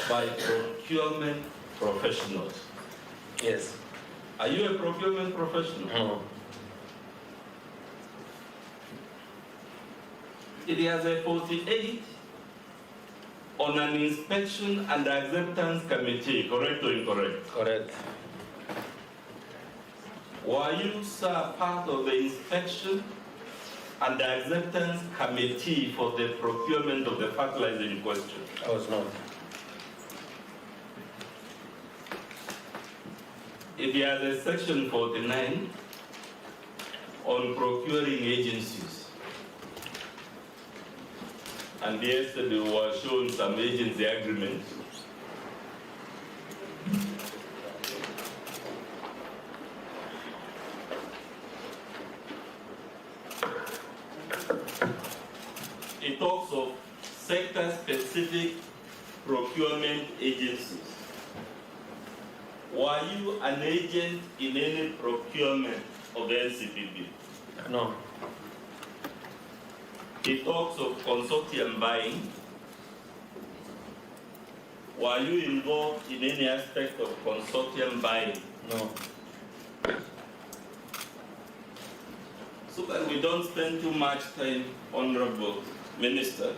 by procurement professionals. Yes. Are you a procurement professional? No. It has a 48 on an inspection and acceptance committee, correct or incorrect? Correct. Were you, sir, part of the inspection and the acceptance committee for the procurement of the fertilizer in question? I was not. It has a section 49 on procuring agencies. And yesterday we were shown some agency agreements. It talks of sector-specific procurement agencies. Were you an agent in any procurement of the NCPB? No. It talks of consortium buying. Were you involved in any aspect of consortium buying? No. So that we don't spend too much time, Honorable Minister,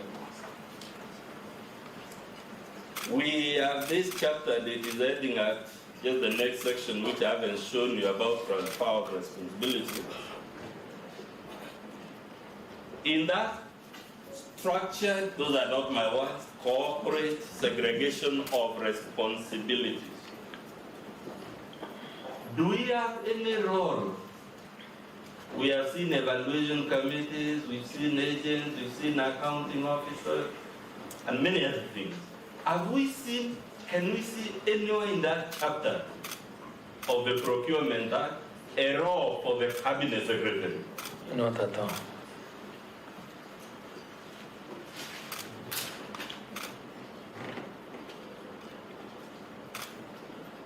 we have this chapter that is heading at just the next section, which I haven't shown you, about transfer of responsibility. In that structure, those are not my words, corporate segregation of responsibilities. Do we have any role? We have seen evaluation committees, we've seen agents, we've seen accounting officers, and many other things. Have we seen, can we see anywhere in that chapter of the Procurement Act a role for the Cabinet Secretary? Not at all.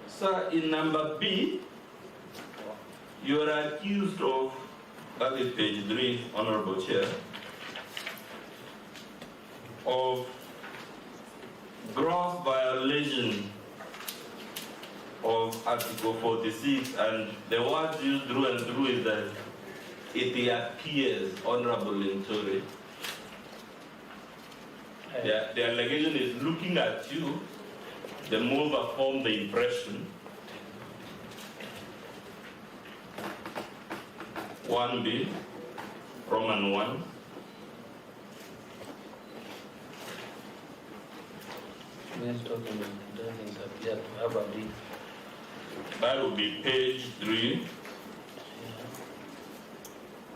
Sir, in number B, you are accused of, that is page 3, Honorable Chair, of gross violation of Article 46, and the words used through and through is that it appears, Honorable Linturi. The allegation is looking at you, the mover formed the impression. 1B, Roman 1. This document doesn't appear to have a big. That will be page 3.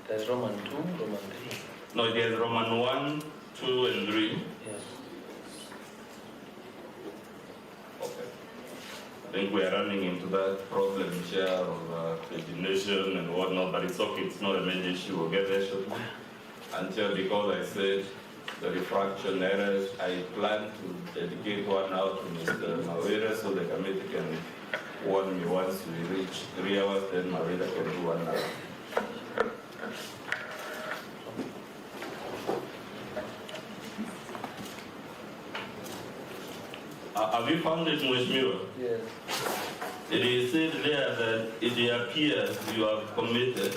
There's Roman 2, Roman 3. No, there's Roman 1, 2, and 3. Yes. Okay. I think we are running into that problem, Chair, of pagination and whatnot, but it's okay, it's not a major issue. We'll get there shortly. Until, because I said the refraction errors, I plan to dedicate one hour to Mr. Mawira so the committee can warn me once we reach 3 hours, then Mawira can do 1 hour. Have you found it, Mheshimiwa? Yes. It is said there that it appears you have committed.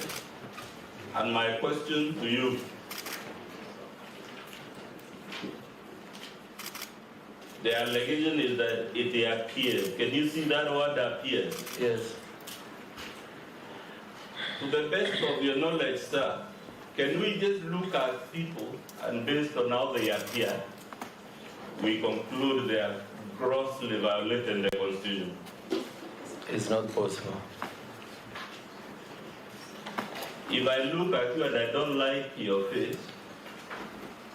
And my question to you, the allegation is that it appears. Can you see that word appears? Yes. To the best of your knowledge, sir, can we just look at people and based on how they appear, we conclude they are grossly violating the Constitution? It's not possible. If I look at you and I don't like your face,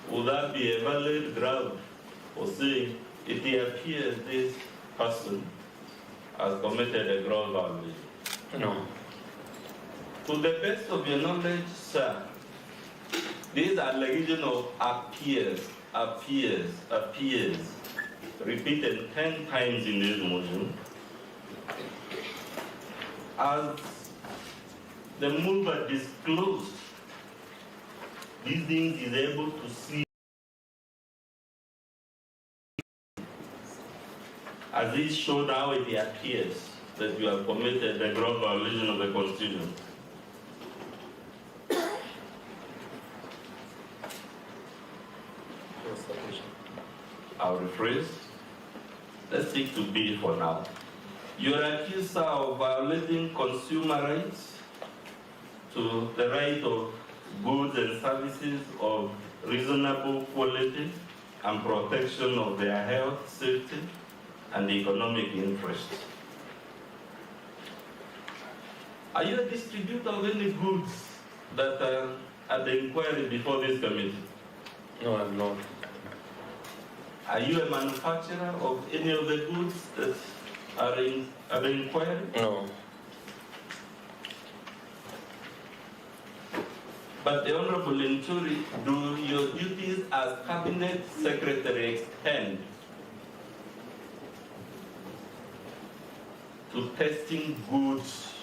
would that be a valid ground for saying it appears this person has committed a gross violation? No. To the best of your knowledge, sir, this allegation of appears, repeated 10 times in this motion, as the mover disclosed these things is able to see as it showed how it appears that you have committed a gross violation of the Constitution. I'll rephrase. Let's stick to B for now. You're accused, sir, of violating consumer rights to the right of goods and services of reasonable quality and protection of their health, safety, and economic interests. Are you a distributor of any goods that are at the inquiry before this committee? No, I'm not. Are you a manufacturer of any of the goods that are at the inquiry? No. But the Honorable Linturi, do your duties as Cabinet Secretary extend to testing goods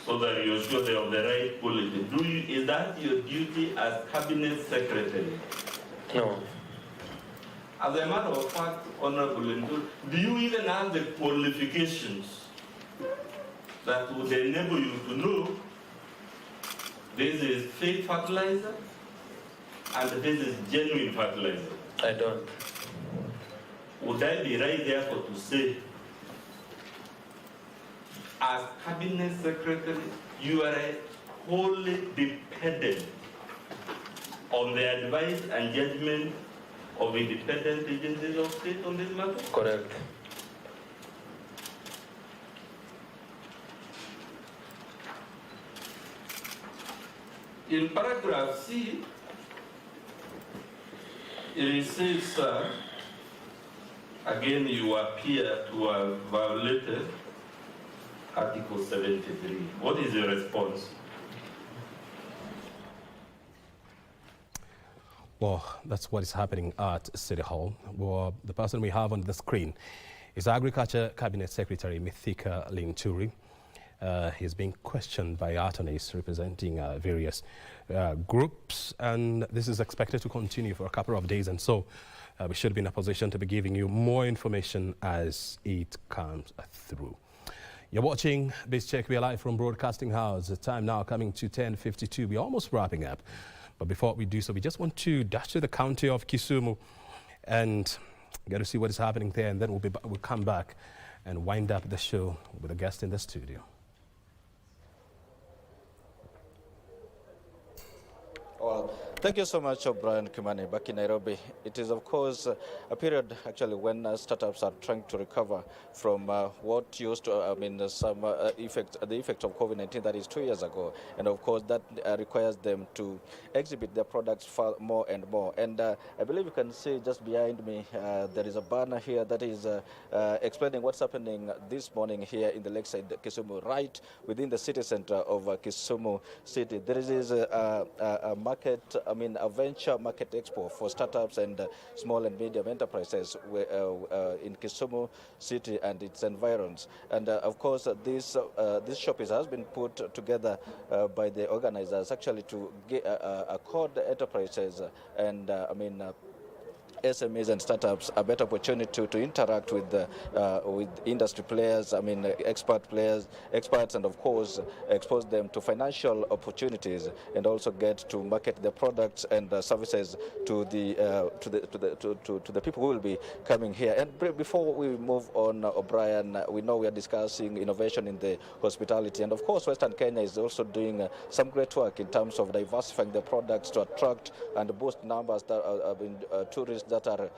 so that you're sure they're of the right quality? Is that your duty as Cabinet Secretary? No. As a matter of fact, Honorable Linturi, do you even have the qualifications that would enable you to know this is fake fertilizer and this is genuine fertilizer? I don't. Would I be right therefore to say, as Cabinet Secretary, you are wholly dependent on the advice and judgment of independent agencies of state on this matter? Correct. In paragraph C, it says, sir, again you appear to have violated Article 73. What is your response? Well, that's what is happening at City Hall. Well, the person we have on the screen is Agriculture Cabinet Secretary Mithika Linturi. He's being questioned by attorneys representing various groups, and this is expected to continue for a couple of days, and so we should be in a position to be giving you more information as it comes through. You're watching Biz Check. We are live from Broadcasting House. The time now coming to 10:52. We're almost wrapping up. But before we do so, we just want to dash to the county of Kisumu and get to see what is happening there. And then we'll come back and wind up the show with a guest in the studio. Well, thank you so much, Brian Kimani, back in Nairobi. It is, of course, a period actually when startups are trying to recover from what used to, the effect of COVID-19 that is 2 years ago. And of course, that requires them to exhibit their products far more and more. And I believe you can see just behind me, there is a banner here that is explaining what's happening this morning here in the Lakeside Kisumu, right within the city center of Kisumu City. There is a venture market expo for startups and small and medium enterprises in Kisumu City and its environs. And of course, this shop has been put together by the organizers actually to accord enterprises and SMEs and startups a better opportunity to interact with industry players, experts, and of course expose them to financial opportunities and also get to market their products and services to the people who will be coming here. And before we move on, O'Brien, we know we are discussing innovation in the hospitality, and of course Western Kenya is also doing some great work in terms of diversifying their products to attract and boost numbers that tourists that are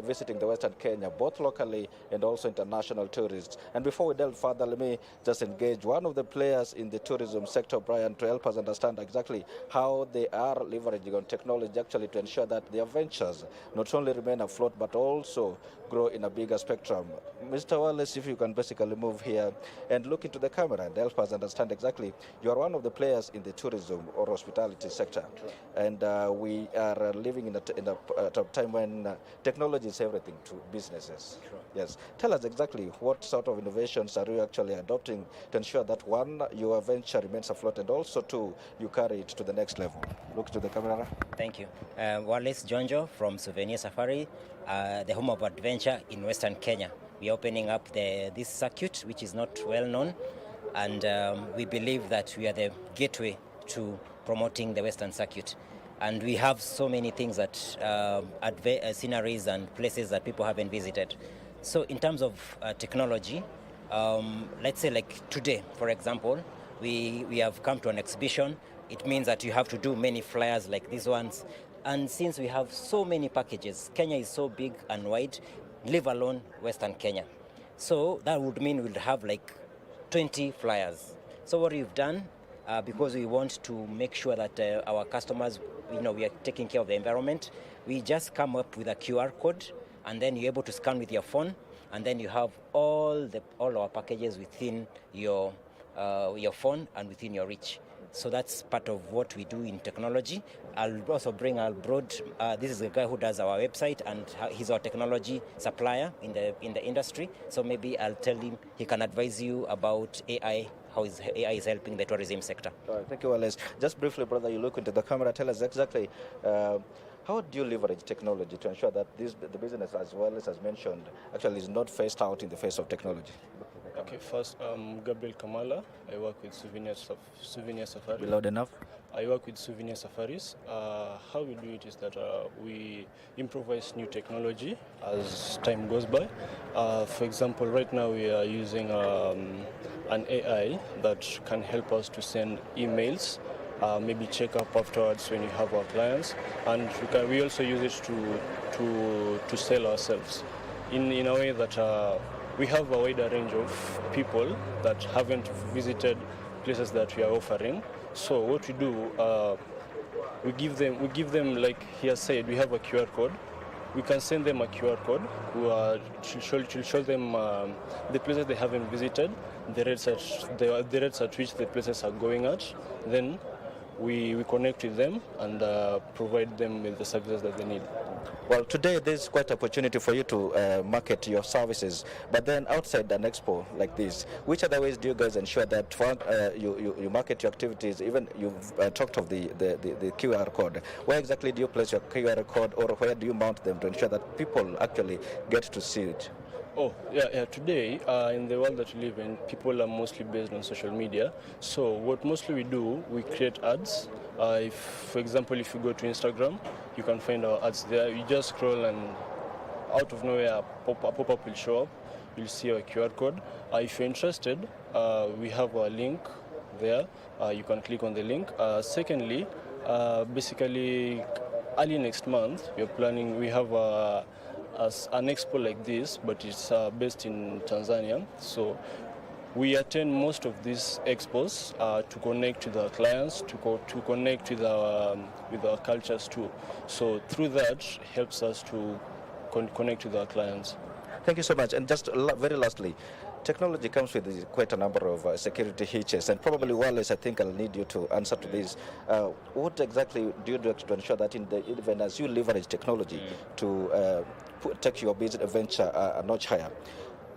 visiting the Western Kenya, both locally and also international tourists. And before we delve further, let me just engage one of the players in the tourism sector, Brian, to help us understand exactly how they are leveraging on technology actually to ensure that their ventures not only remain afloat but also grow in a bigger spectrum. Mr. Wallace, if you can basically move here and look into the camera and help us understand exactly, you are one of the players in the tourism or hospitality sector. And we are living in a time when technology is everything to businesses. Yes. Tell us exactly what sort of innovations are you actually adopting to ensure that one, your venture remains afloat, and also two, you carry it to the next level. Look to the camera. Thank you. Wallace Jonjo from Souvenir Safari, the home of adventure in Western Kenya. We are opening up this circuit, which is not well known, and we believe that we are the gateway to promoting the Western circuit. And we have so many things that sceneries and places that people haven't visited. So in terms of technology, let's say like today, for example, we have come to an exhibition. It means that you have to do many flyers like these ones. And since we have so many packages, Kenya is so big and wide, leave alone Western Kenya. So that would mean we'll have like 20 flyers. So what we've done, because we want to make sure that our customers, we are taking care of the environment, we just come up with a QR code, and then you're able to scan with your phone, and then you have all our packages within your phone and within your reach. So that's part of what we do in technology. I'll also bring this is a guy who does our website, and he's our technology supplier in the industry. So maybe I'll tell him, he can advise you about AI, how AI is helping the tourism sector. All right, thank you, Wallace. Just briefly, brother, you look into the camera, tell us exactly how do you leverage technology to ensure that the business, as Wallace has mentioned, actually is not phased out in the face of technology? Okay, first, Gabriel Kamala. I work with Souvenir Safari. Be loud enough. I work with Souvenir Safaris. How we do it is that we improvise new technology as time goes by. For example, right now we are using an AI that can help us to send emails, maybe check up afterwards when you have our clients, and we also use it to sell ourselves in a way that we have a wider range of people that haven't visited places that we are offering. So what we do, we give them, like he has said, we have a QR code. We can send them a QR code to show them the places they haven't visited, the rates at which the places are going at. Then we connect with them and provide them with the services that they need. Well, today there's quite an opportunity for you to market your services, but then outside an expo like this, which other ways do you guys ensure that you market your activities? Even you've talked of the QR code. Where exactly do you place your QR code, or where do you mount them to ensure that people actually get to see it? Oh, yeah. Today, in the world that we live in, people are mostly based on social media. So what mostly we do, we create ads. For example, if you go to Instagram, you can find our ads there. You just scroll and out of nowhere, a pop-up will show up. You'll see our QR code. If you're interested, we have a link there. You can click on the link. Secondly, basically, early next month, we have an expo like this, but it's based in Tanzania. So we attend most of these expos to connect with our clients, to connect with our cultures too. So through that helps us to connect with our clients. Thank you so much. And just very lastly, technology comes with quite a number of security hitches, and probably Wallace, I think I'll need you to answer to this. What exactly do you do to ensure that even as you leverage technology to take your business venture a notch higher?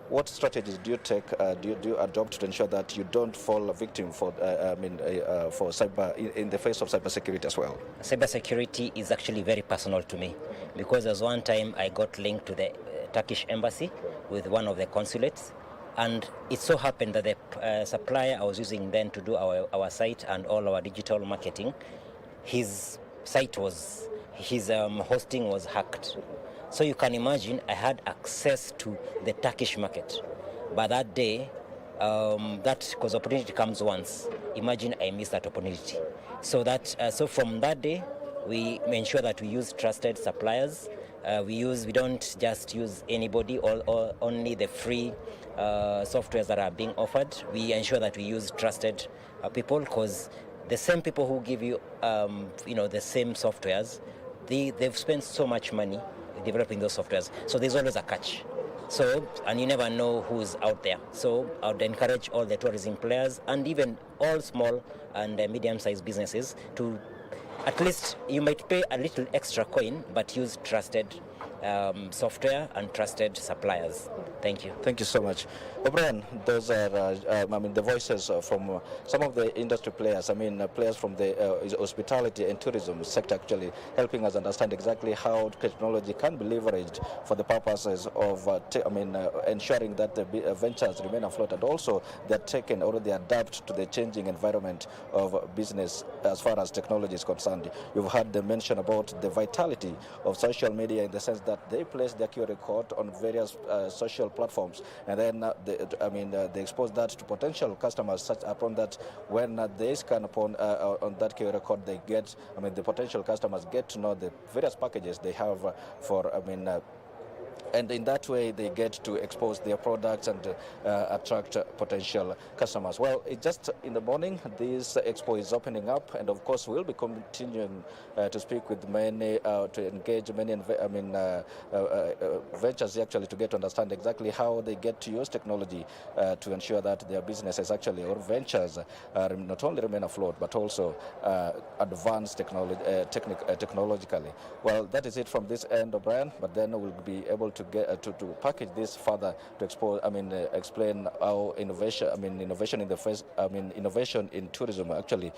What strategies do you take? Do you adopt to ensure that you don't fall a victim for cyber in the face of cybersecurity as well? Cybersecurity is actually very personal to me, because there's one time I got linked to the Turkish embassy with one of the consulates, and it so happened that the supplier I was using then to do our site and all our digital marketing, his hosting was hacked. So you can imagine I had access to the Turkish market. But that day, because opportunity comes once, imagine I missed that opportunity. So from that day, we ensure that we use trusted suppliers. We don't just use anybody or only the free softwares that are being offered. We ensure that we use trusted people, because the same people who give you, the same softwares, they've spent so much money developing those softwares. So there's always a catch. So, and you never know who's out there. So I would encourage all the tourism players and even all small and medium-sized businesses to, at least you might pay a little extra coin, but use trusted software and trusted suppliers. Thank you. Thank you so much. O'Brien, those are the voices from some of the industry players, players from the hospitality and tourism sector, actually helping us understand exactly how technology can be leveraged for the purposes of ensuring that the ventures remain afloat, and also they're taken or they adapt to the changing environment of business as far as technology is concerned. You've heard them mention about the vitality of social media in the sense that they place their QR code on various social platforms, and then they expose that to potential customers, such upon that when they scan upon on that QR code, they get, the potential customers get to know the various packages they have for, and in that way they get to expose their products and attract potential customers. Well, it's just in the morning, this expo is opening up, and of course we'll be continuing to speak with many, to engage many ventures actually, to get to understand exactly how they get to use technology to ensure that their businesses actually, or ventures, not only remain afloat but also advance technologically. Well, that is it from this end, O'Brien, but then we'll be able to get to package this further to expose, explain how innovation in tourism actually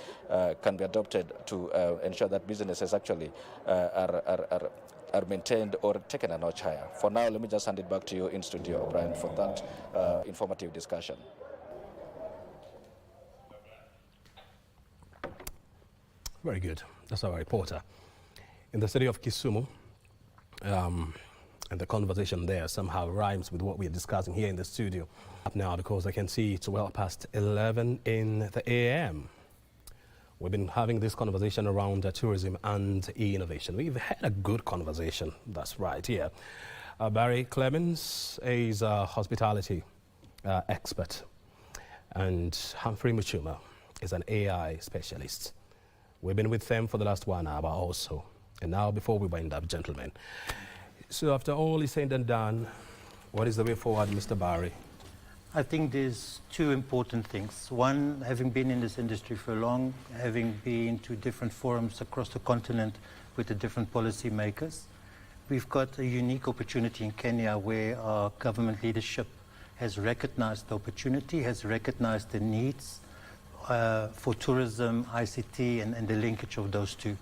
can be adopted to ensure that businesses actually are maintained or taken a notch higher. For now, let me just hand it back to you in studio, O'Brien, for that informative discussion. Very good. That's our reporter in the city of Kisumu. And the conversation there somehow rhymes with what we're discussing here in the studio up now, because I can see it's well past 11 in the a.m. We've been having this conversation around tourism and e-innovation. We've had a good conversation, that's right, here. Barry Clemens is a hospitality expert, and Humphrey Muchuma is an AI specialist. We've been with them for the last 1 hour or so. And now, before we wind up, gentlemen, so after all is said and done, what is the way forward, Mr. Barry? I think there's two important things. One, having been in this industry for long, having been to different forums across the continent with the different policy makers, we've got a unique opportunity in Kenya where our government leadership has recognized the opportunity, has recognized the needs for tourism, ICT, and the linkage of those two.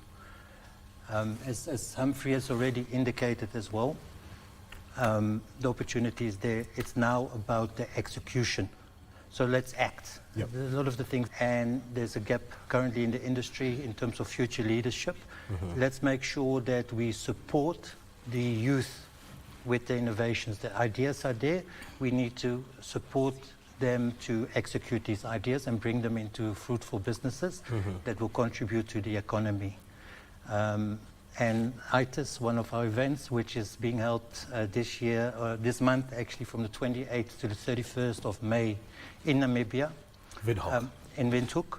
As Humphrey has already indicated as well, the opportunity is there. It's now about the execution. So let's act. Yep. There's a lot of the things, and there's a gap currently in the industry in terms of future leadership. Let's make sure that we support the youth with the innovations. The ideas are there. We need to support them to execute these ideas and bring them into fruitful businesses that will contribute to the economy. And ITIS, one of our events, which is being held this year, or this month actually, from the 28th to the 31st of May in Namibia, in Windhoek.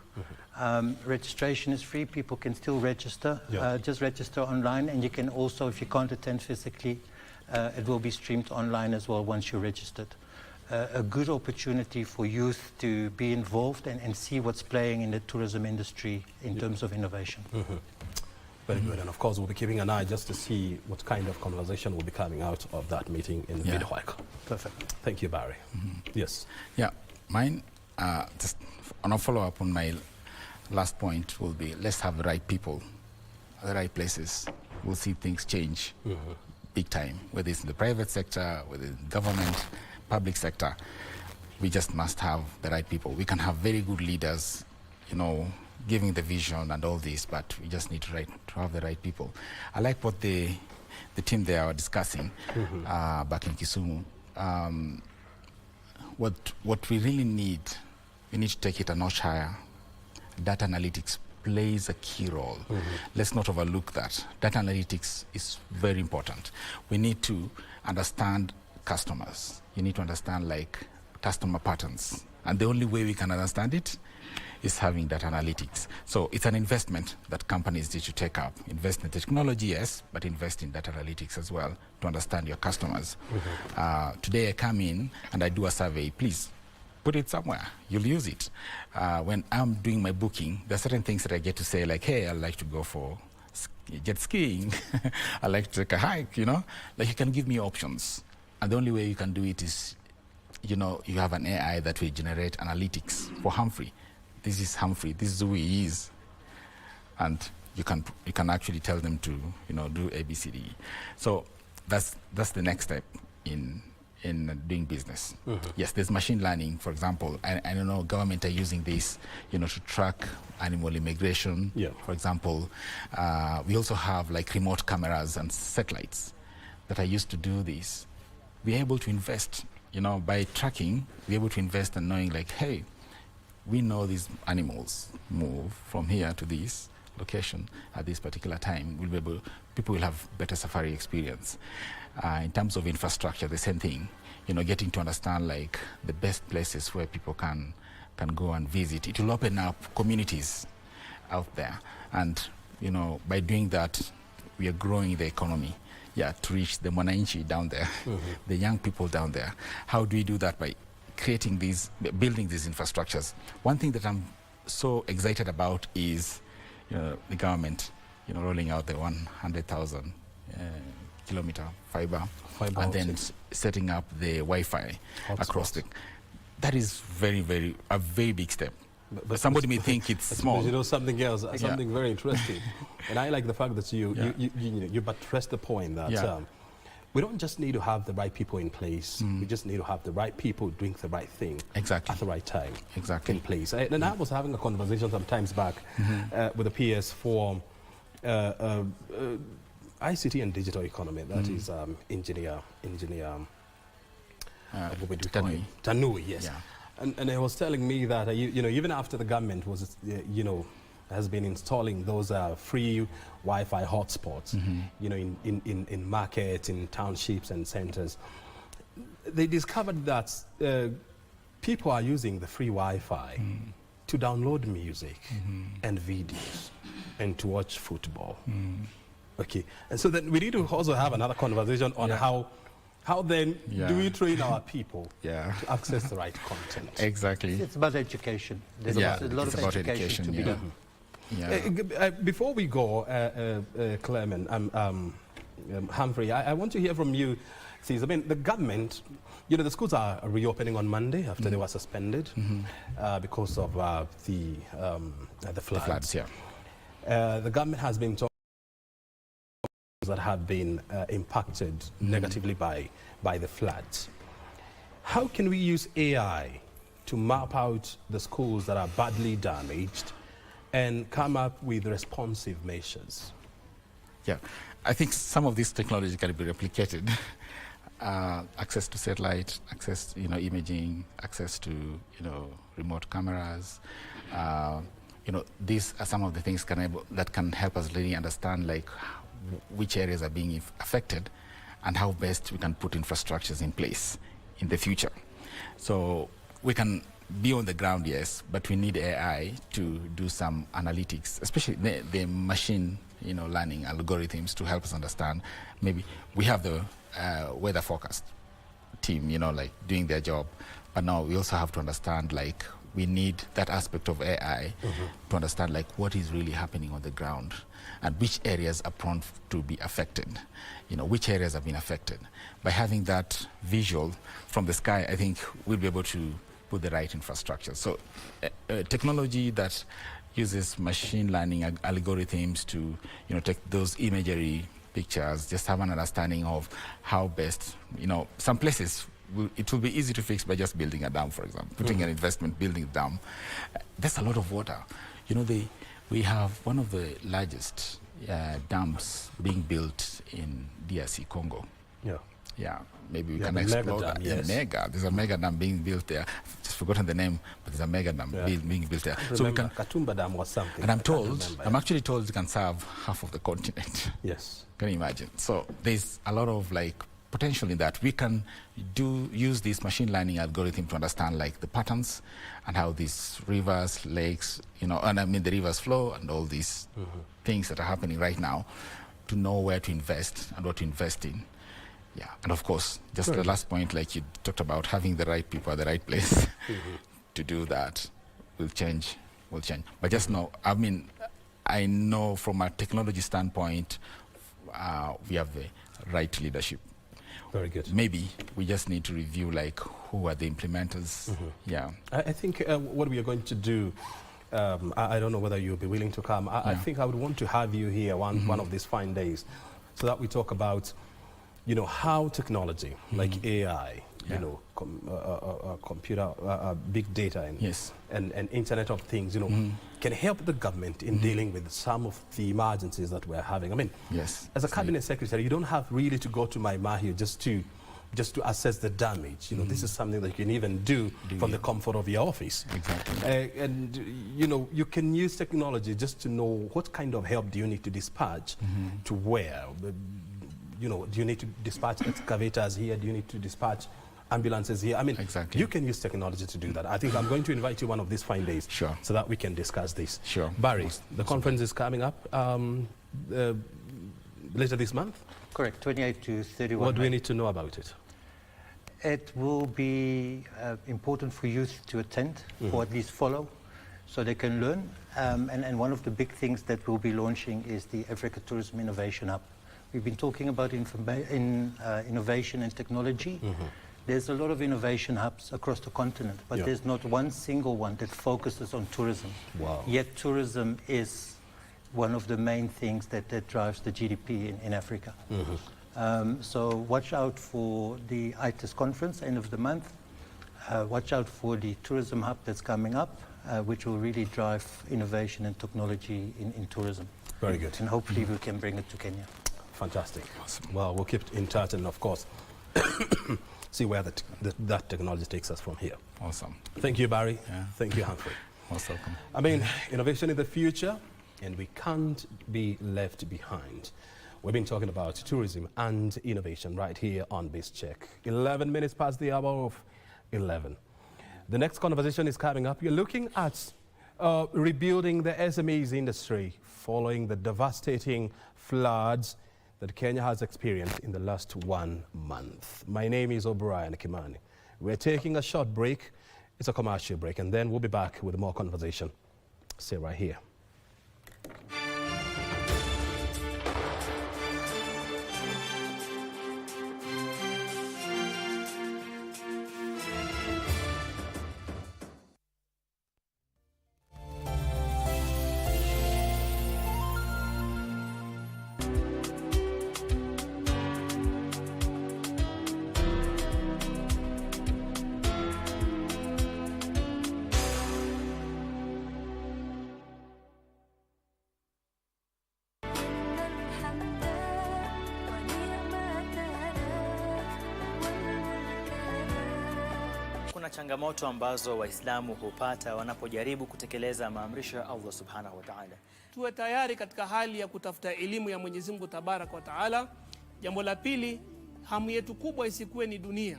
Registration is free. People can still register. Just register online, and you can also, if you can't attend physically, it will be streamed online as well once you're registered. A good opportunity for youth to be involved and see what's playing in the tourism industry in terms of innovation. Very good. And of course, we'll be keeping an eye just to see what kind of conversation will be coming out of that meeting in Windhoek. Perfect. Thank you, Barry. Yes. Yeah, mine, just on a follow-up on my last point will be, let's have the right people, the right places. We'll see things change big time, whether it's in the private sector, whether in government, public sector. We just must have the right people. We can have very good leaders, you know, giving the vision and all this, but we just need to have the right people. I like what the team there are discussing back in Kisumu. What we really need, we need to take it a notch higher. Data analytics plays a key role. Let's not overlook that. Data analytics is very important. We need to understand customers. You need to understand like customer patterns. And the only way we can understand it is having data analytics. So it's an investment that companies need to take up. Invest in technology, yes, but invest in data analytics as well to understand your customers. Today I come in and I do a survey. Please put it somewhere. You'll use it. When I'm doing my booking, there are certain things that I get to say like, hey, I'd like to go for jet skiing. I like to take a hike, you know? Like you can give me options. And the only way you can do it is, you know, you have an AI that will generate analytics for Humphrey. This is Humphrey, this is who he is. And you can actually tell them to, you know, do ABCD. So that's the next step in doing business. Yes, there's machine learning, for example. I don't know, government are using this, you know, to track animal immigration. For example, we also have like remote cameras and satellites that are used to do this. We're able to invest, you know, by tracking, we're able to invest in knowing like, hey, we know these animals move from here to this location at this particular time. People will have better safari experience. In terms of infrastructure, the same thing. You know, getting to understand like the best places where people can go and visit. It will open up communities out there. And, you know, by doing that, we are growing the economy. Yeah, to reach the mwananchi down there, the young people down there. How do we do that? By creating building these infrastructures. One thing that I'm so excited about is, you know, the government, you know, rolling out the 100,000 kilometer fiber and then setting up the Wi-Fi across the. That is a very big step. But somebody may think it's small. You know, something else, something very interesting. And I like the fact that you buttress the point that we don't just need to have the right people in place. We just need to have the right people doing the right thing at the right time in place. And I was having a conversation sometimes back with the PS for ICT and digital economy. That is engineer Tanui, yes. And he was telling me that you know, even after the government was you know, has been installing those free Wi-Fi hotspots, you know, in markets, in townships and centers, they discovered that people are using the free Wi-Fi to download music and videos and to watch football. Okay, and so then we need to also have another conversation on how then do we train our people to access the right content? Exactly. It's about education. There's a lot of education to be done. Before we go, Clement, Humphrey, I want to hear from you. I mean, the government, you know, the schools are reopening on Monday after they were suspended because of the floods. The floods, yeah. The government has been talking that have been impacted negatively by the floods. How can we use AI to map out the schools that are badly damaged and come up with responsive measures? Yeah, I think some of this technology can be replicated. Access to satellite, access, you know, imaging, access to, you know, remote cameras. You know, these are some of the things that can help us really understand, like, which areas are being affected and how best we can put infrastructures in place in the future. So we can be on the ground, yes, but we need AI to do some analytics, especially the machine, you know, learning algorithms to help us understand. Maybe we have the weather forecast team, you know, like doing their job, but now we also have to understand, like, we need that aspect of AI to understand, like, what is really happening on the ground and which areas are prone to be affected, you know, which areas have been affected. By having that visual from the sky, I think we'll be able to put the right infrastructure. So technology that uses machine learning algorithms to, you know, take those imagery pictures, just have an understanding of how best, you know, some places it will be easy to fix by just building a dam, for example, putting an investment, building a dam. There's a lot of water. You know, we have one of the largest dams being built in DRC Congo. Yeah. Yeah, maybe we can explore that. Yes. Mega. There's a mega dam being built there. I've just forgotten the name, but there's a mega dam being built there. So we can Katumba Dam or something. And I'm actually told it can serve half of the continent. Yes. Can you imagine? So there's a lot of, like, potential in that. We can use this machine learning algorithm to understand, like, the patterns and how these rivers, lakes, you know, and I mean the rivers flow and all these things that are happening right now, to know where to invest and what to invest in. Yeah, and of course, just the last point, like you talked about, having the right people at the right place to do that will change. But just know, I mean, I know from a technology standpoint, we have the right leadership. Very good. Maybe we just need to review, like, who are the implementers. Yeah. I think what we are going to do, I don't know whether you'll be willing to come. I think I would want to have you here one of these fine days so that we talk about, you know, how technology like AI, you know, computer, big data and Internet of Things, you know, can help the government in dealing with some of the emergencies that we're having. I mean, as a cabinet secretary, you don't have really to go to my Mahi just to assess the damage. You know, this is something that you can even do from the comfort of your office. Exactly. And, you know, you can use technology just to know what kind of help do you need to dispatch to where. You know, do you need to dispatch excavators here? Do you need to dispatch ambulances here? I mean, you can use technology to do that. I think I'm going to invite you one of these fine days so that we can discuss this. Barry, the conference is coming up later this month? Correct, 28 to 31. What do we need to know about it? It will be important for youth to attend or at least follow so they can learn. And one of the big things that we'll be launching is the Africa Tourism Innovation Hub. We've been talking about innovation and technology. There's a lot of innovation hubs across the continent, but there's not one single one that focuses on tourism. Wow. Yet tourism is one of the main things that drives the GDP in Africa. So watch out for the ITIS conference, end of the month. Watch out for the tourism hub that's coming up, which will really drive innovation and technology in tourism. Very good. And hopefully we can bring it to Kenya. Fantastic. Awesome. Well, we'll keep in touch and, of course, see where that technology takes us from here. Awesome. Thank you, Barry. Thank you, Humphrey. Most welcome. I mean, innovation in the future, and we can't be left behind. We've been talking about tourism and innovation right here on Biz Check. 11 minutes past the hour of 11. The next conversation is coming up. You're looking at rebuilding the SMEs industry following the devastating floods that Kenya has experienced in the last 1 month. My name is O'Brien Kimani. We're taking a short break. It's a commercial break, and then we'll be back with more conversation. Stay right here. changamoto ambazo Waislamu hupata wanapojaribu kutekeleza maamrisho ya Allah Subhanahu wa Ta'ala. Tuwe tayari katika hali ya kutafuta elimu ya Mwenyezi Mungu Tabaraka wa Taala. Jambo la pili, hamu yetu kubwa isikuwe ni dunia.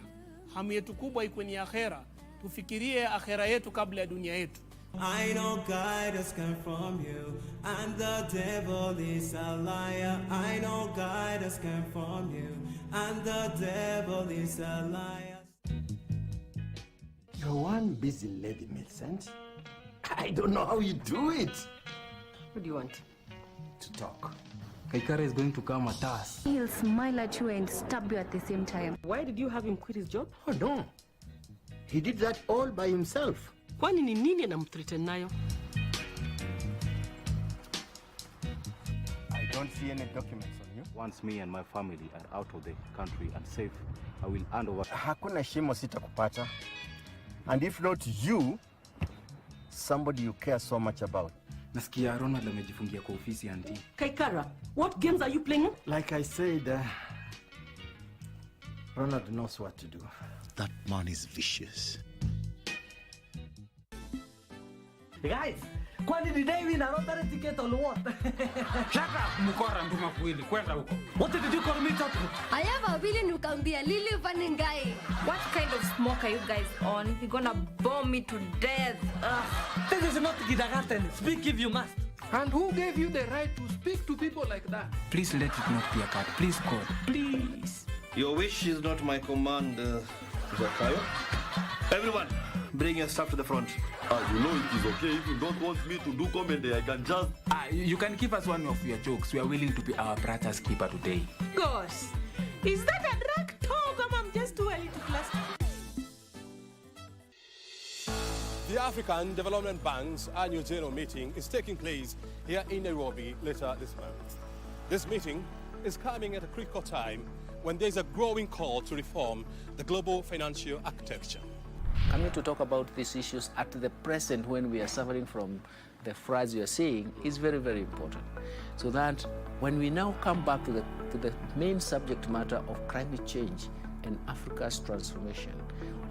Hamu yetu kubwa ikuwe ni akhera. Tufikirie akhera yetu kabla ya dunia yetu. I know guidance come from you, and the devil is a liar. I know guidance come from you, and the devil is a liar. You're one busy lady, Millicent. I don't know how you do it. What do you want? To talk. Kaikara is going to come at us. He'll smile at you and stab you at the same time. Why did you have him quit his job? Oh no. He did that all by himself. Kwani ni nini anamthreaten nayo? I don't see any documents on you. Once me and my family are out of the country and safe, I will hand over. Hakuna shimo sitakupata. And if not you, somebody you care so much about. Nasikia Ronald amejifungia kwa ofisi auntie. Kaikara, what games are you playing? Like I said, Ronald knows what to do. That man is vicious. Guys, kwani ni David na lottery ticket or what? Shut up, mukora nduma kweli, kwenda huko. What did you call me to? I have a feeling you can be a lily funny guy. What kind of smoke are you guys on? You're gonna bomb me to death. Ugh. This is not kindergarten. Speak if you must. And who gave you the right to speak to people like that? Please let it not be a cut. Please, God. Please. Your wish is not my command, Zakayo. Everyone, bring your stuff to the front. You know it is okay. If you don't want me to do comedy, I can just... You can give us one of your jokes. We are willing to be our brother's keeper today. Gosh, is that a drug talk or I'm just too early to class? The African Development Bank's annual general meeting is taking place here in Nairobi later this month. This meeting is coming at a critical time when there is a growing call to reform the global financial architecture. Coming to talk about these issues at the present when we are suffering from the floods we are seeing is very, very important. So that when we now come back to the main subject matter of climate change and Africa's transformation,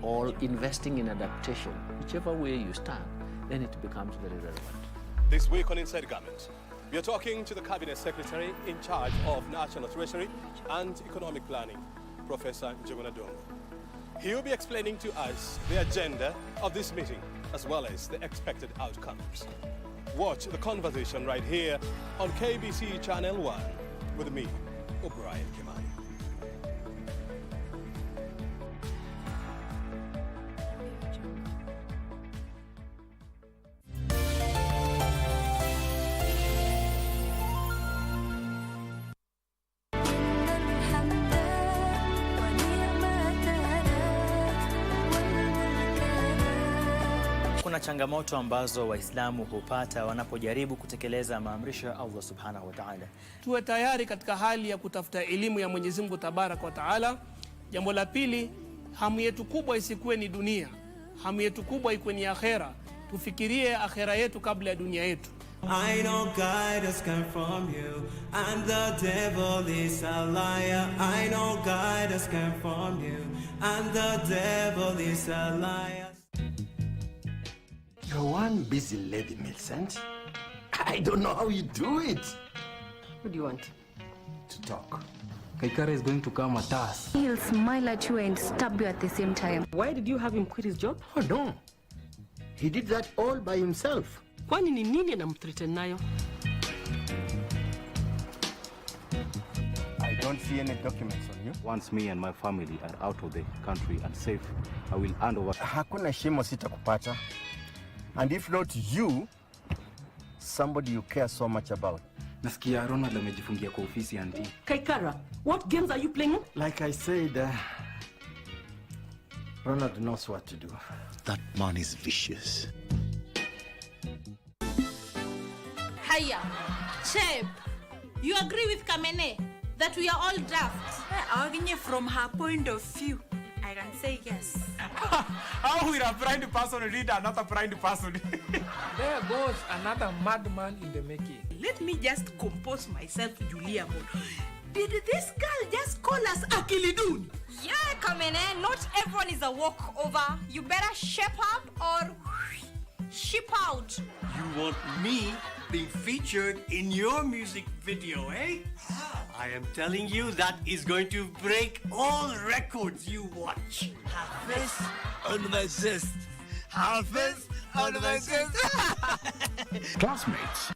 or investing in adaptation, whichever way you stand, then it becomes very relevant. This week on Inside Government, we are talking to the Cabinet Secretary in charge of National Treasury and Economic Planning, Professor Njuguna Ndung'u. He will be explaining to us the agenda of this meeting, as well as the expected outcomes. Watch the conversation right here on KBC Channel 1 with me, O'Brien Kimani. Kuna changamoto ambazo Waislamu hupata wanapojaribu kutekeleza maamrisho ya Allah Subhanahu wa Ta'ala. Tuwe tayari katika hali ya kutafuta elimu ya Mwenyezi Mungu Tabaraka wa Taala. Jambo la pili, hamu yetu kubwa isikuwe ni dunia. Hamu yetu kubwa ikuwe ni akhera. Tufikirie akhera yetu kabla ya dunia yetu. I know guidance come from you, and the devil is a liar. I know guidance come from you, and the devil is a liar. You're one busy lady, Millicent. I don't know how you do it. What do you want? To talk. Kaikara is going to come at us. He'll smile at you and stab you at the same time. Why did you have him quit his job? Oh no. He did that all by himself. Kwani ni nini anamthreaten nayo? I don't see any documents on you. Once me and my family are out of the country and safe, I will hand over. Hakuna shimo sitakupata. And if not you, somebody you care so much about. Nasikia Ronald amejifungia kwa ofisi auntie. Kaikara, what games are you playing? Like I said, Ronald knows what to do. That man is vicious. Hiya, Chep, you agree with Kamene that we are all drafts? From her point of view, I can say yes. How will a blind person read another blind person? There goes another madman in the making. Let me just compose myself, Julia. Did this girl just call us Akilidun? Yeah, Kamene, not everyone is a walkover. You better shape up or ship out. You want me being featured in your music video, eh? I am telling you that is going to break all records you watch. Hafiz on my zest. Hafiz on my zest. Classmates.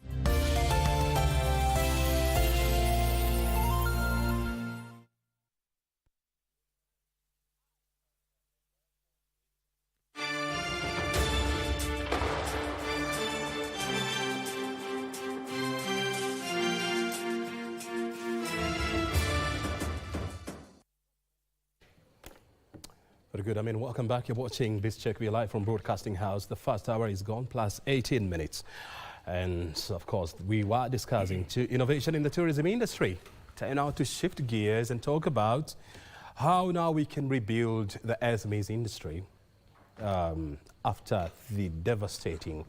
Very good. I mean, welcome back. You're watching this check. We're live from Broadcasting House. The first hour is gone, plus 18 minutes. And of course, we were discussing innovation in the tourism industry. Time now to shift gears and talk about how now we can rebuild the SMEs industry after the devastating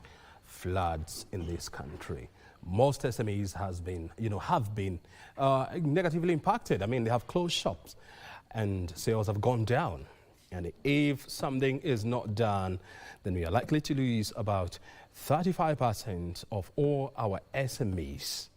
floods in this country. Most SMEs have been negatively impacted. I mean, they have closed shops and sales have gone down. And if something is not done, then we are likely to lose about 35% of all our SMEs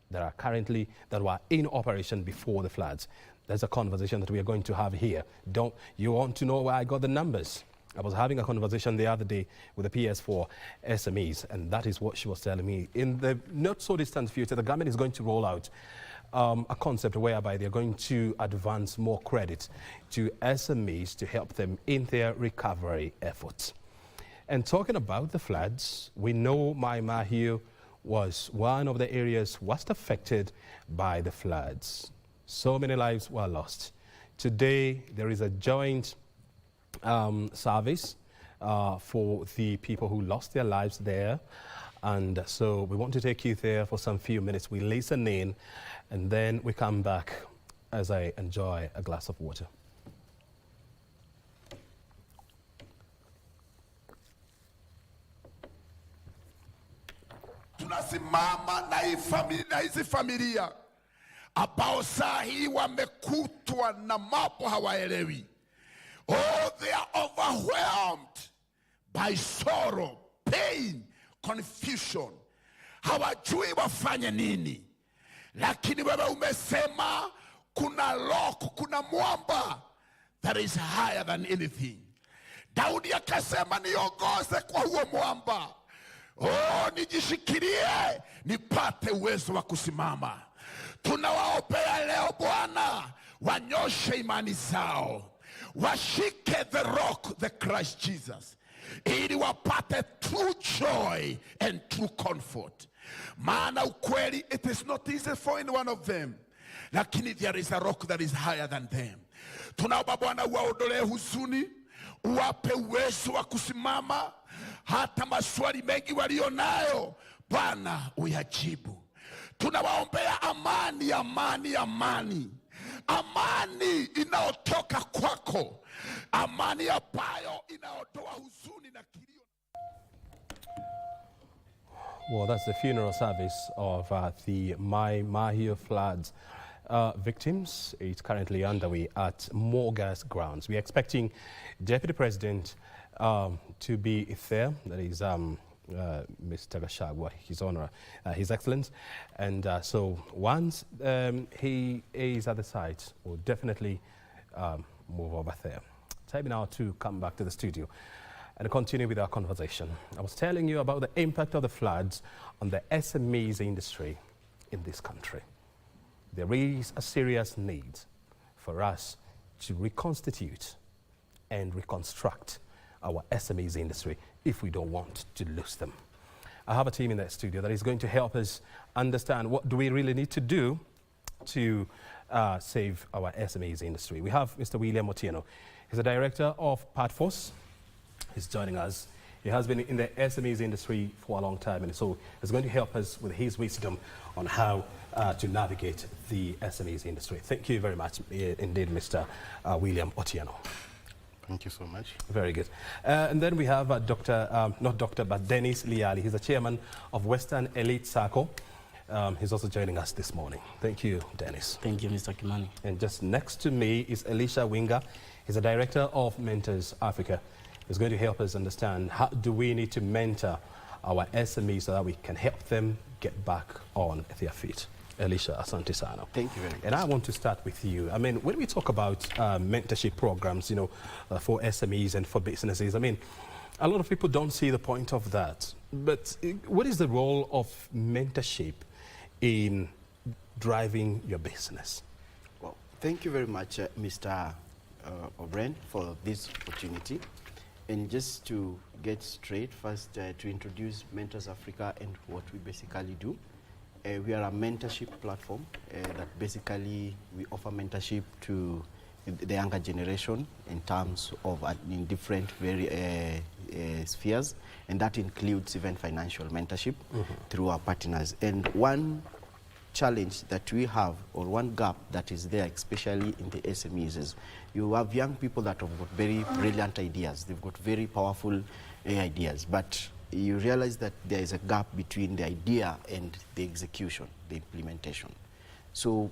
that were in operation before the floods. That's a conversation that we are going to have here. Don't you want to know where I got the numbers? I was having a conversation the other day with the PS4 SMEs, and that is what she was telling me. In the not so distant future, the government is going to roll out a concept whereby they're going to advance more credit to SMEs to help them in their recovery efforts. And talking about the floods, we know Mai Mahiu was one of the areas worst affected by the floods. So many lives were lost. Today, there is a joint service for the people who lost their lives there. And so we want to take you there for some few minutes. We listen in, and then we come back as I enjoy a glass of water. Tunasimama na hizi familia ambao saa hii wamekutwa na mambo hawaelewi. Oh, they are overwhelmed by sorrow, pain, confusion. Hawajui wafanye nini. Lakini wewe umesema kuna rock, kuna mwamba that is higher than anything. Daudi akasema niongoze kwa huo mwamba. Oh, nijishikilie nipate uwezo wa kusimama. Tunawaombea leo Bwana, wanyoshe imani zao. Washike the rock, the Christ Jesus, ili wapate true joy and true comfort. Maana ukweli, it is not easy for any one of them, lakini there is a rock that is higher than them. Tunaomba Bwana uwaondolee huzuni, uwape uwezo wa kusimama. Hata maswali mengi walionayo Bwana uyajibu. Tunawaombea amani, amani, amani. Amani inayotoka kwako, amani ambayo inaondoa huzuni na kilio. Well, that's the funeral service of the Mai Mahiu floods victims. It's currently underway at Mogas grounds. We're expecting Deputy President to be there. That is Mr. Gashagwa, His Honor, His Excellence. And so once he is at the site, we'll definitely move over there. Time now to come back to the studio and continue with our conversation. I was telling you about the impact of the floods on the SMEs industry in this country. There is a serious need for us to reconstitute and reconstruct our SMEs industry if we don't want to lose them. I have a team in that studio that is going to help us understand what do we really need to do to save our SMEs industry. We have Mr. William Otieno. He's the director of Partforce. He's joining us. He has been in the SMEs industry for a long time, and so he's going to help us with his wisdom on how to navigate the SMEs industry. Thank you very much indeed, Mr. William Otieno. Thank you so much. Very good. And then we have not Dr. but Dennis Liali. He's the chairman of Western Elite Circle. He's also joining us this morning. Thank you, Dennis. Thank you, Mr. Kimani. And just next to me is Elisha Winger. He's the director of Mentors Africa. He's going to help us understand how do we need to mentor our SMEs so that we can help them get back on their feet. Elisha, asante sana. Thank you very much. And I want to start with you. I mean, when we talk about mentorship programs, you know, for SMEs and for businesses, I mean, a lot of people don't see the point of that. But what is the role of mentorship in driving your business? Well, thank you very much, Mr. O'Brien, for this opportunity. And just to get straight, first to introduce Mentors Africa and what we basically do. We are a mentorship platform that basically we offer mentorship to the younger generation in terms of in different spheres, and that includes even financial mentorship through our partners. And one challenge that we have, or one gap that is there, especially in the SMEs, is you have young people that have got very brilliant ideas. They've got very powerful ideas, but you realize that there is a gap between the idea and the execution, the implementation. So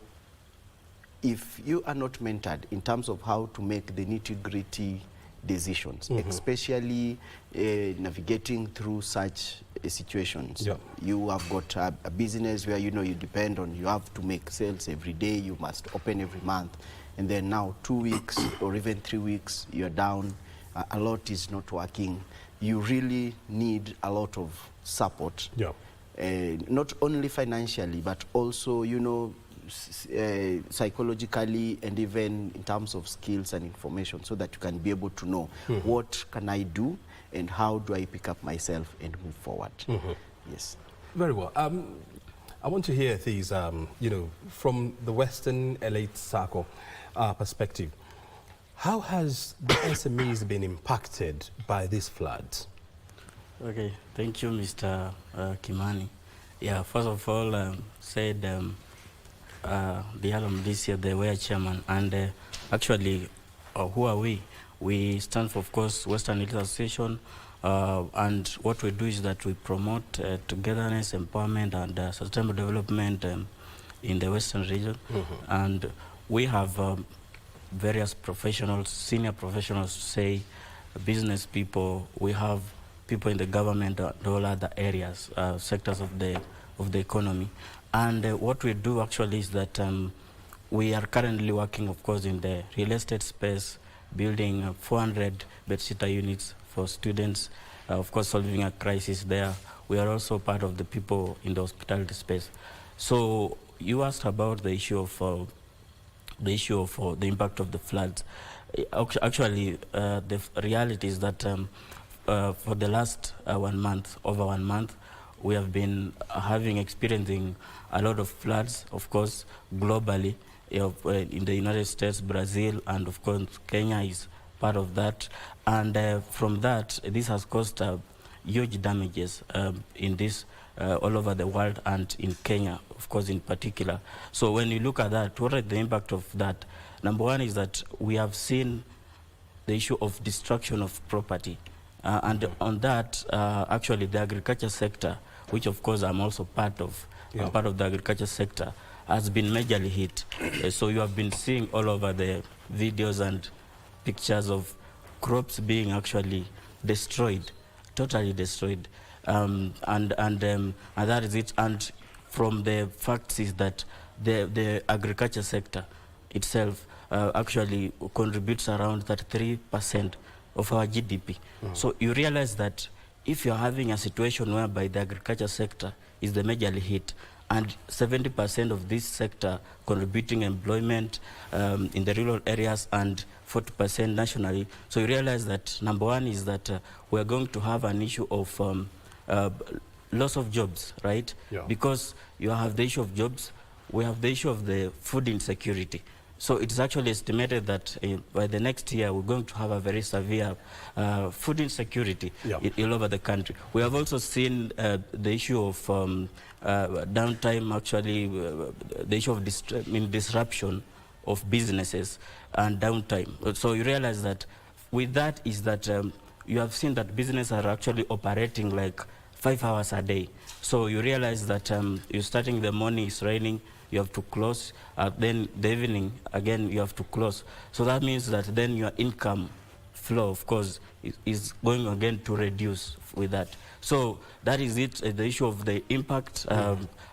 if you are not mentored in terms of how to make the nitty-gritty decisions, especially navigating through such situations. You have got a business where you depend on, you have to make sales every day, you must open every month, and then now 2 weeks or even 3 weeks you're down, a lot is not working. You really need a lot of support, not only financially, but also, psychologically and even in terms of skills and information, so that you can be able to know what can I do and how do I pick up myself and move forward. Yes. Very well. I want to hear these, from the Western Elite Circle perspective. How has the SMEs been impacted by these floods? Okay, thank you, Mr. Kimani. Yeah, first of all, said the alum this year, they were chairman, and actually, who are we? We stand for, of course, Western Elite Association, and what we do is that we promote togetherness, empowerment, and sustainable development in the Western region, and we have various professionals, senior professionals, say business people. We have people in the government and all other areas, sectors of the economy. And what we do actually is that we are currently working, of course, in the real estate space, building 400 bed-sitter units for students, of course, solving a crisis there. We are also part of the people in the hospitality space. So you asked about the issue of the impact of the floods. Actually, the reality is that for the last 1 month, over 1 month, we have been experiencing a lot of floods, of course, globally, in the United States, Brazil, and of course, Kenya is part of that. And from that, this has caused huge damages in this all over the world, and in Kenya, of course, in particular. So when you look at that, what is the impact of that? Number one is that we have seen the issue of destruction of property. And on that, actually, the agriculture sector, which of course I'm also part of, part of the agriculture sector, has been majorly hit. So you have been seeing all over the videos and pictures of crops being actually destroyed, totally destroyed. And that is it. And from the facts is that the agriculture sector itself actually contributes around 33% of our GDP. So you realize that if you're having a situation whereby the agriculture sector is the majorly hit, and 70% of this sector contributing employment in the rural areas and 40% nationally, so you realize that number one is that we're going to have an issue of loss of jobs, right? Because you have the issue of jobs, we have the issue of the food insecurity. So it's actually estimated that by the next year, we're going to have a very severe food insecurity all over the country. We have also seen the issue of downtime, actually, the issue of disruption of businesses and downtime. So you realize that with that is that you have seen that businesses are actually operating like 5 hours a day. So you realize that you're starting the morning, it's raining, you have to close. Then the evening, again, you have to close. So that means that then your income flow, of course, is going again to reduce with that. So that is it. The issue of the impact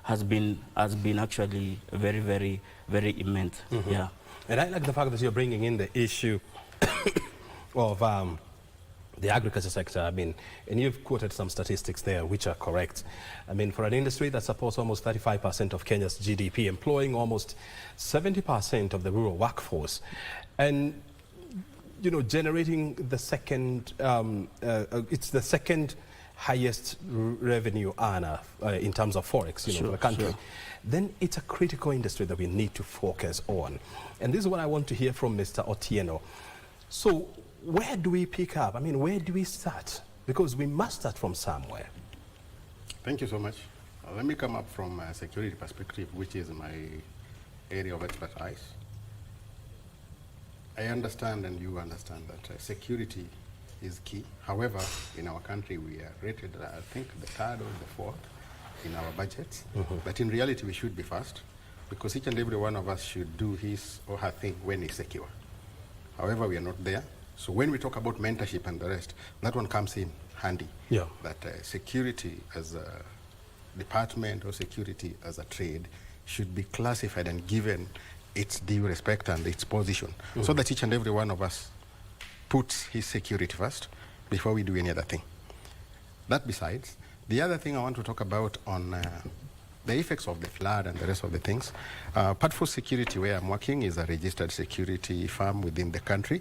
has been actually very, very, very immense. Yeah. And I like the fact that you're bringing in the issue of the agriculture sector. I mean, and you've quoted some statistics there which are correct. I mean, for an industry that supports almost 35% of Kenya's GDP, employing almost 70% of the rural workforce, and you know, generating the second, it's the second highest revenue earner in terms of forex, you know, for the country. Then it's a critical industry that we need to focus on. And this is what I want to hear from Mr. Otieno. So where do we pick up? I mean, where do we start? Because we must start from somewhere. Thank you so much. Let me come up from a security perspective, which is my area of expertise. I understand and you understand that security is key. However, in our country, we are rated, I think, the third or the fourth in our budgets. But in reality, we should be first, because each and every one of us should do his or her thing when it's secure. However, we are not there. So when we talk about mentorship and the rest, that one comes in handy. Yeah. That security as a department or security as a trade should be classified and given its due respect and its position, so that each and every one of us puts his security first before we do any other thing. That besides, the other thing I want to talk about on the effects of the flood and the rest of the things. Padforce Security, where I'm working, is a registered security firm within the country.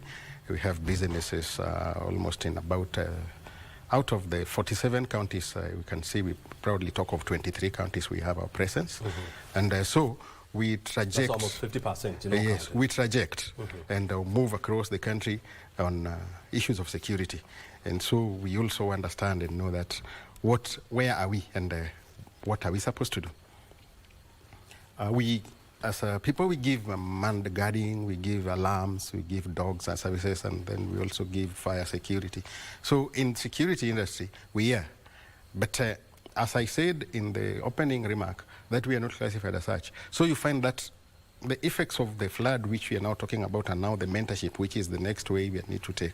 We have businesses almost in about, out of the 47 counties, we can see we proudly talk of 23 counties we have our presence. And so we traject. That's almost 50%. You know, yes, we traject and move across the country on issues of security. And so we also understand and know that where are we and what are we supposed to do. We, as people, we give manned guarding, we give alarms, we give dogs and services, and then we also give fire security. So in security industry, we are. But as I said in the opening remark, that we are not classified as such. So you find that the effects of the flood, which we are now talking about, and now the mentorship, which is the next way we need to take,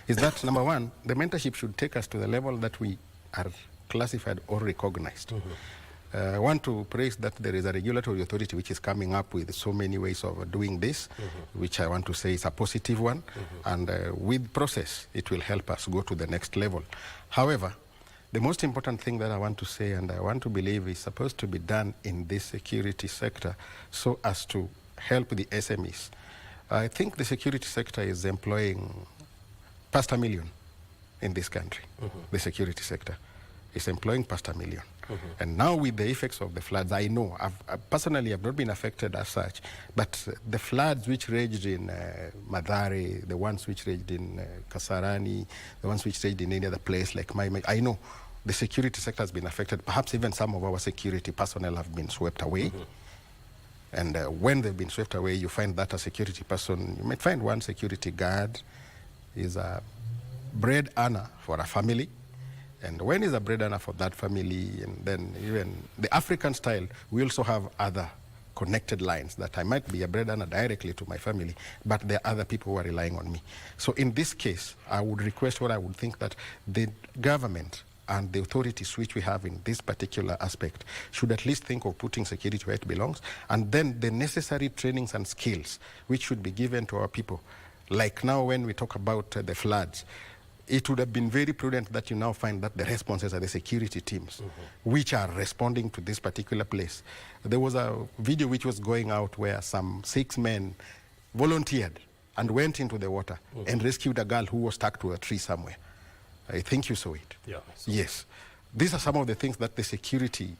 is that, number one, the mentorship should take us to the level that we are classified or recognized. I want to praise that there is a regulatory authority which is coming up with so many ways of doing this, which I want to say is a positive one, and with process, it will help us go to the next level. However, the most important thing that I want to say, and I want to believe, is supposed to be done in this security sector so as to help the SMEs. I think the security sector is employing past 1 million in this country. The security sector is employing past 1 million. And now with the effects of the floods, I know, personally I've not been affected as such, but the floods which raged in Mathare, the ones which raged in Kasarani, the ones which raged in any other place like I know the security sector has been affected. Perhaps even some of our security personnel have been swept away. And when they've been swept away, you find that a security person, you might find one security guard is a bread earner for a family. And when is a bread earner for that family, and then even the African style, we also have other connected lines that I might be a bread earner directly to my family, but there are other people who are relying on me. So in this case, I would request, or I would think that the government and the authorities which we have in this particular aspect should at least think of putting security where it belongs, and then the necessary trainings and skills which should be given to our people. Like now when we talk about the floods, it would have been very prudent that you now find that the responses are the security teams which are responding to this particular place. There was a video which was going out where some 6 men volunteered and went into the water and rescued a girl who was stuck to a tree somewhere. I think you saw it. Yeah. Yes. These are some of the things that the security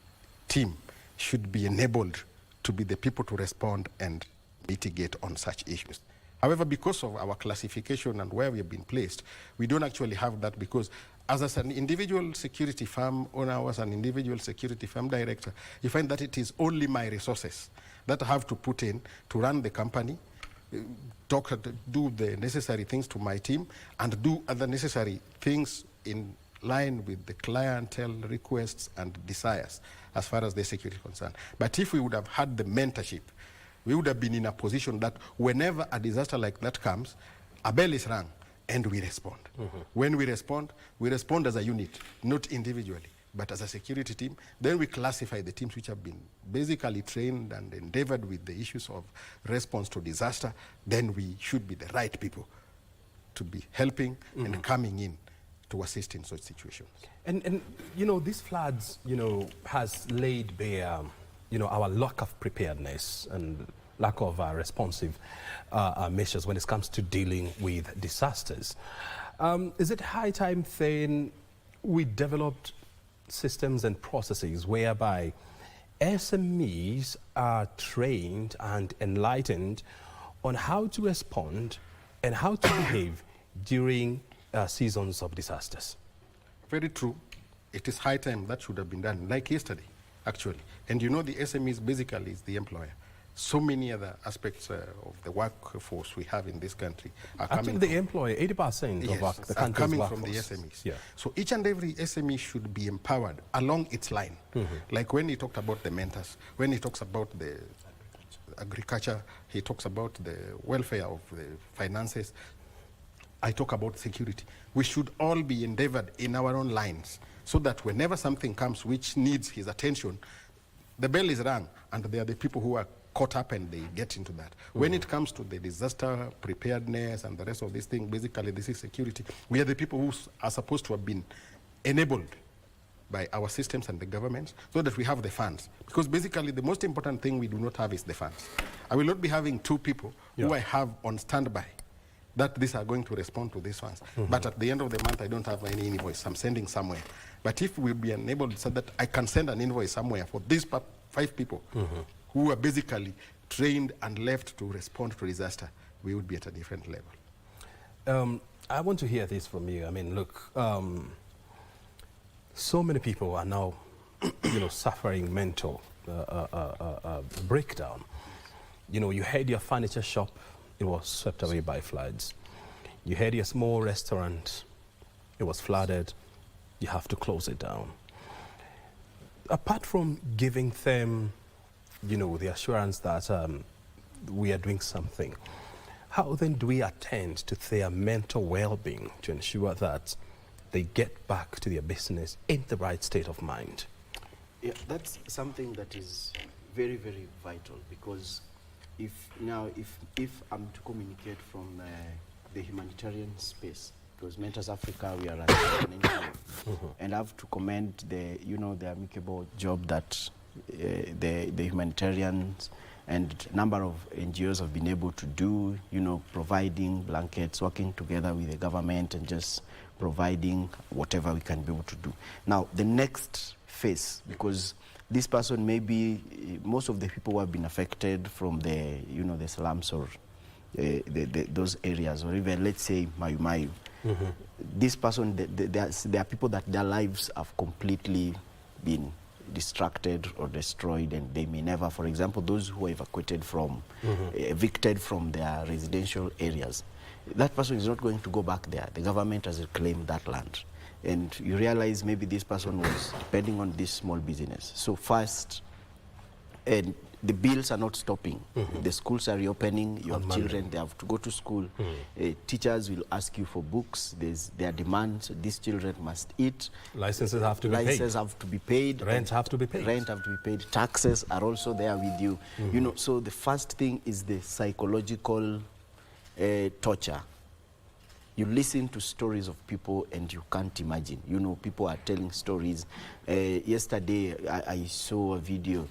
team should be enabled to be the people to respond and mitigate on such issues. However, because of our classification and where we have been placed, we don't actually have that, because as an individual security firm owner, as an individual security firm director, you find that it is only my resources that I have to put in to run the company, do the necessary things to my team, and do other necessary things in line with the clientele requests and desires as far as the security is concerned. But if we would have had the mentorship, we would have been in a position that whenever a disaster like that comes, a bell is rung and we respond. When we respond as a unit, not individually, but as a security team. Then we classify the teams which have been basically trained and endeavored with the issues of response to disaster. Then we should be the right people to be helping and coming in to assist in such situations. And you know, these floods, you know, has laid bare, you know, our lack of preparedness and lack of responsive measures when it comes to dealing with disasters. Is it high time then we developed systems and processes whereby SMEs are trained and enlightened on how to respond and how to behave during seasons of disasters? Very true. It is high time that should have been done, like yesterday, actually. And you know, the SMEs basically is the employer. So many other aspects of the workforce we have in this country are actually coming the employer, 80% of the country's coming workforce. from the SMEs. Yeah. So each and every SME should be empowered along its line. Like when he talked about the mentors, when he talks about the agriculture, he talks about the welfare of the finances, I talk about security. We should all be endeavored in our own lines so that whenever something comes which needs his attention, the bell is rung and they are the people who are caught up and they get into that. When it comes to the disaster preparedness and the rest of this thing, basically this is security. We are the people who are supposed to have been enabled by our systems and the governments so that we have the funds. Because basically the most important thing we do not have is the funds. I will not be having two people who I have on standby that these are going to respond to these funds. But at the end of the month, I don't have any invoice. I'm sending somewhere. But if we'll be enabled so that I can send an invoice somewhere for these 5 people who are basically trained and left to respond to disaster, we would be at a different level. I want to hear this from you. I mean, look, so many people are now, you know, suffering mental breakdown. You know, you had your furniture shop, it was swept away by floods. You had your small restaurant, it was flooded, you have to close it down. Apart from giving them, you know, the assurance that we are doing something, how then do we attend to their mental well-being to ensure that they get back to their business in the right state of mind? Yeah, that's something that is very, very vital, because if I'm to communicate from the humanitarian space, because Mentors Africa, we are at an NGO, and I have to commend the amicable job that the humanitarians and number of NGOs have been able to do, you know, providing blankets, working together with the government and just providing whatever we can be able to do. Now, the next phase, because this person may be, most of the people who have been affected from the, you know, the slums or those areas, or even, let's say, Mayu. This person, there are people that their lives have completely been distracted or destroyed, and they may never, for example, those who are evicted from their residential areas, that person is not going to go back there. The government has reclaimed that land. And you realize maybe this person was depending on this small business. So first, and the bills are not stopping. The schools are reopening. You have children, they have to go to school. Teachers will ask you for books. There are demands. These children must eat. Licenses have to be paid. Licenses have to be paid. Rent have to be paid. Rent have to be paid. Taxes are also there with you. You know, so the first thing is the psychological torture. You listen to stories of people and you can't imagine. You know, people are telling stories. Yesterday, I saw a video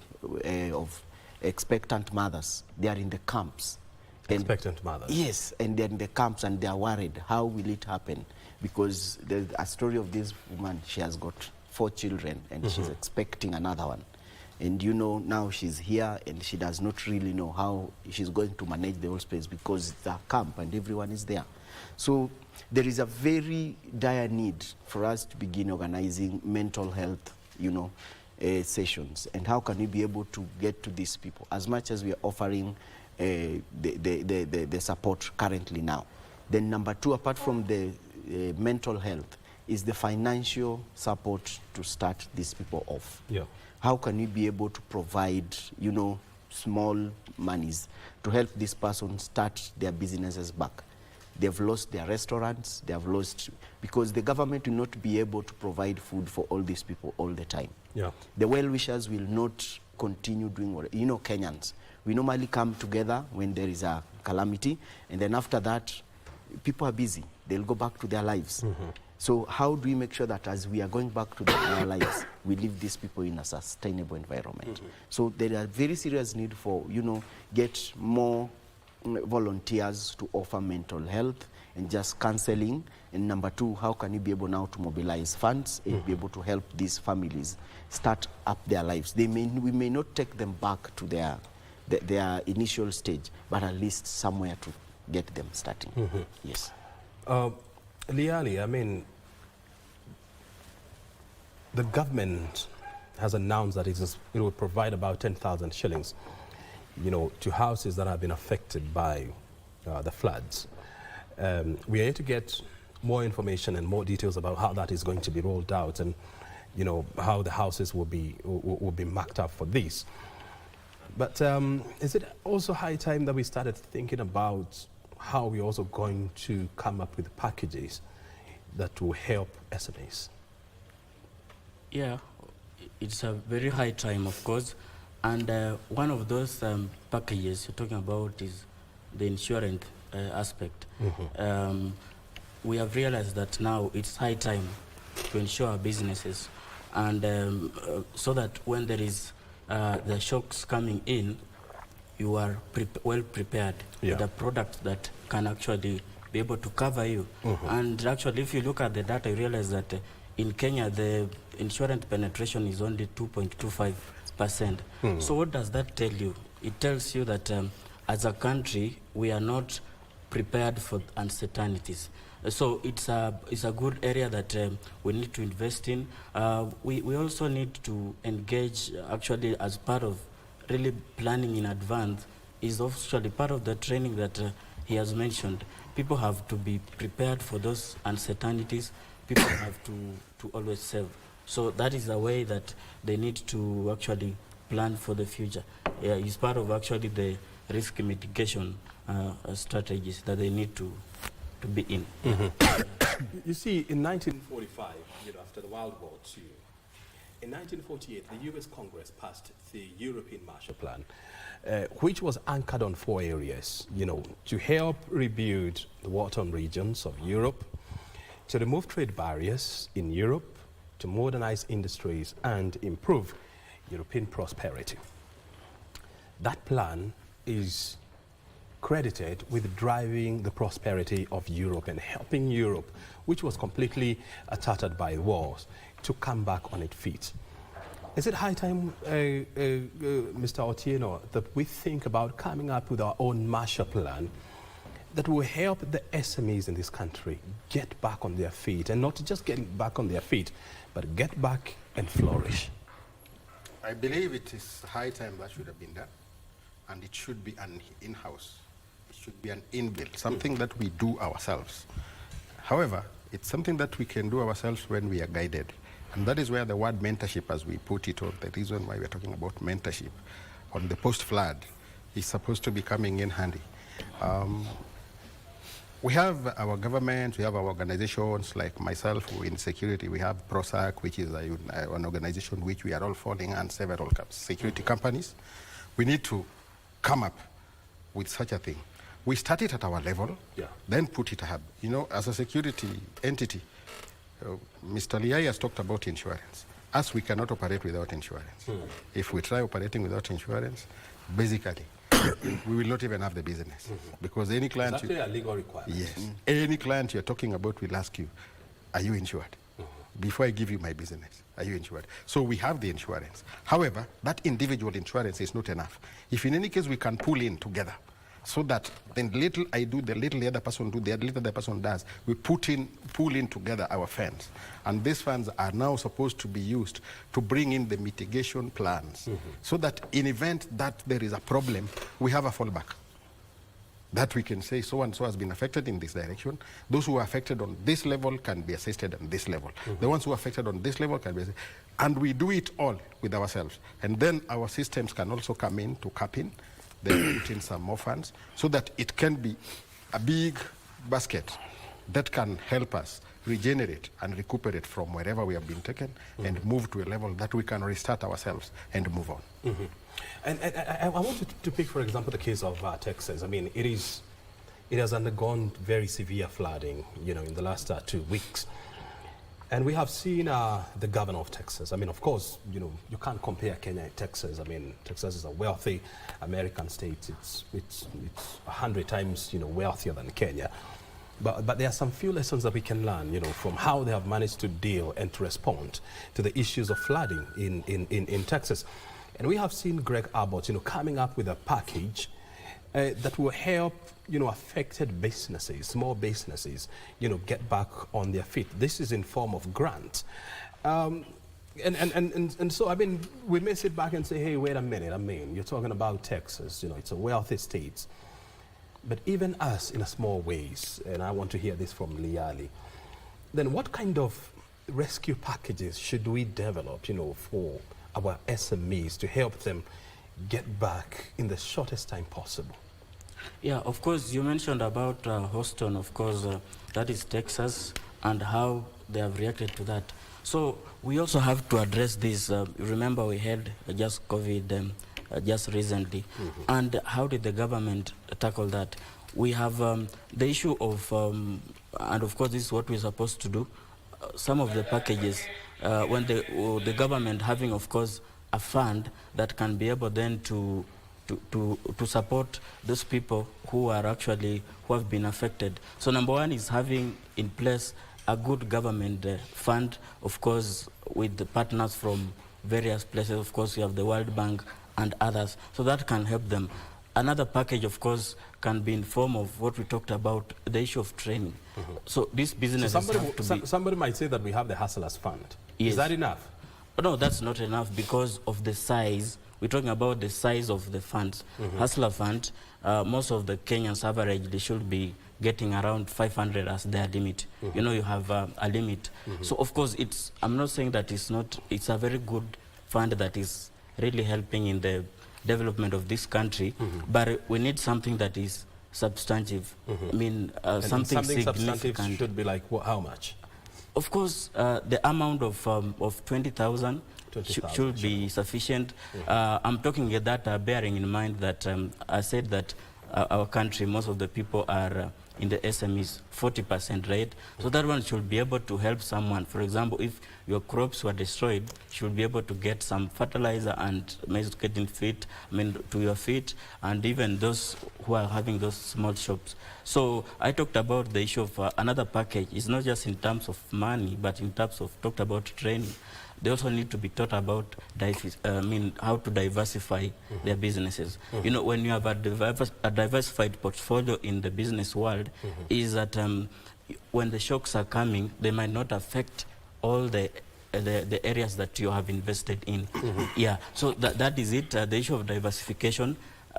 of expectant mothers. They are in the camps. Expectant mothers? Yes, and they're in the camps and they are worried. How will it happen? Because there's a story of this woman. She has got 4 children and she's expecting another one. And you know, now she's here and she does not really know how she's going to manage the whole space because it's a camp and everyone is there. So there is a very dire need for us to begin organizing mental health, you know, sessions. And how can we be able to get to these people as much as we are offering the support currently now? Then number 2, apart from the mental health, is the financial support to start these people off. Yeah. How can we be able to provide, you know, small monies to help this person start their businesses back? They've lost their restaurants, they have lost, because the government will not be able to provide food for all these people all the time. Yeah. The well-wishers will not continue doing what, you know, Kenyans, we normally come together when there is a calamity, and then after that, people are busy. They'll go back to their lives. So how do we make sure that as we are going back to our lives, we leave these people in a sustainable environment? So there are very serious need for, you know, get more volunteers to offer mental health and just counseling. And number two, how can you be able now to mobilize funds and be able to help these families start up their lives? We may not take them back to their initial stage, but at least somewhere to get them starting. Yes. Liali, I mean, the government has announced that it will provide about 10,000 shillings, you know, to houses that have been affected by the floods. We are here to get more information and more details about how that is going to be rolled out, and, you know, how the houses will be marked up for this. But is it also high time that we started thinking about how we're also going to come up with packages that will help SMEs? Yeah, it's a very high time, of course. And one of those packages you're talking about is the insurance aspect. We have realized that now it's high time to insure our businesses, and so that when there is the shocks coming in, you are well prepared with a product that can actually be able to cover you. And actually, if you look at the data, you realize that in Kenya, the insurance penetration is only 2.25%. So what does that tell you? It tells you that as a country, we are not prepared for uncertainties. So it's a good area that we need to invest in. We also need to engage, actually, as part of really planning in advance, is actually part of the training that he has mentioned. People have to be prepared for those uncertainties. People have to always save. So that is a way that they need to actually plan for the future. Yeah, it's part of actually the risk mitigation strategies that they need to be in. You see, in 1945, you know, after the World War II, in 1948, the US Congress passed the European Marshall Plan, which was anchored on 4 areas, you know, to help rebuild the war-torn regions of Europe, to remove trade barriers in Europe, to modernize industries and improve European prosperity. That plan is credited with driving the prosperity of Europe and helping Europe, which was completely tattered by wars, to come back on its feet. Is it high time, Mr. Otieno, that we think about coming up with our own Marshall Plan that will help the SMEs in this country get back on their feet, and not just getting back on their feet, but get back and flourish? I believe it is high time that should have been done, and it should be an in-house. It should be an inbuilt, something that we do ourselves. However, it's something that we can do ourselves when we are guided. And that is where the word mentorship, as we put it, or the reason why we're talking about mentorship on the post-flood, is supposed to be coming in handy. We have our government, we have our organizations, like myself in security, we have PROSAC, which is an organization which we are all following, and several security companies. We need to come up with such a thing. We start it at our level, then put it up. You know, as a security entity, Mr. Liai has talked about insurance. Us, we cannot operate without insurance. If we try operating without insurance, basically, we will not even have the business. Because any client... It's actually a legal requirement. Yes. Any client you're talking about will ask you, are you insured? Before I give you my business, are you insured? So we have the insurance. However, that individual insurance is not enough. If in any case we can pull in together, so that then little I do, the little the other person do, the little the other person does, we pull in together our funds. And these funds are now supposed to be used to bring in the mitigation plans, so that in event that there is a problem, we have a fallback. that we can say so and so has been affected in this direction. Those who are affected on this level can be assisted on this level. The ones who are affected on this level can be assisted. And we do it all with ourselves. And then our systems can also come in to cap in, then put in some more funds, so that it can be a big basket that can help us regenerate and recuperate from wherever we have been taken and move to a level that we can restart ourselves and move on. And I want to pick, for example, the case of Texas. I mean, it has undergone very severe flooding, you know, in the last 2 weeks. And we have seen the governor of Texas. I mean, of course, you know, you can't compare Kenya and Texas. I mean, Texas is a wealthy American state. It's 100 times, you know, wealthier than Kenya. But there are some few lessons that we can learn, you know, from how they have managed to deal and to respond to the issues of flooding in Texas. And we have seen Greg Abbott, you know, coming up with a package that will help, you know, affected businesses, small businesses, you know, get back on their feet. This is in form of grant. And so, I mean, we may sit back and say, hey, wait a minute, I mean, you're talking about Texas, you know, it's a wealthy state. But even us, in a small ways, and I want to hear this from Liali, then what kind of rescue packages should we develop, you know, for our SMEs to help them get back in the shortest time possible? Yeah, of course, you mentioned about Houston, of course, that is Texas, and how they have reacted to that. So we also have to address this. Remember, we had just COVID just recently. And how did the government tackle that? We have the issue of, and of course this is what we're supposed to do, some of the packages, when the government having, of course, a fund that can be able then to support those people who are actually, who have been affected. So number one is having in place a good government fund, of course, with the partners from various places. Of course, you have the World Bank and others, so that can help them. Another package, of course, can be in form of what we talked about, the issue of training. So these businesses have to be... Somebody might say that we have the Hustlers Fund. Yes. Is that enough? No, that's not enough because of the size. We're talking about the size of the funds. Hustler Fund, most of the Kenyans average, they should be getting around 500 as their limit. You know, you have a limit. So, of course, I'm not saying that it's not, it's a very good fund that is really helping in the development of this country, but we need something that is substantive. I mean, something significant. Should be like what, how much? Of course, the amount of 20,000 should be sufficient. I'm talking at that bearing in mind that I said that our country, most of the people are in the SMEs, 40%, right? So that one should be able to help someone. For example, if your crops were destroyed, you should be able to get some fertilizer and getting feed, to your feet, and even those who are having those small shops. So I talked about the issue of another package. It's not just in terms of money, but in terms of talked about training. They also need to be taught about how to diversify their businesses. You know, when you have a diversified portfolio in the business world, is that when the shocks are coming, they might not affect all the areas that you have invested in. Yeah, so that is it. The issue of diversification,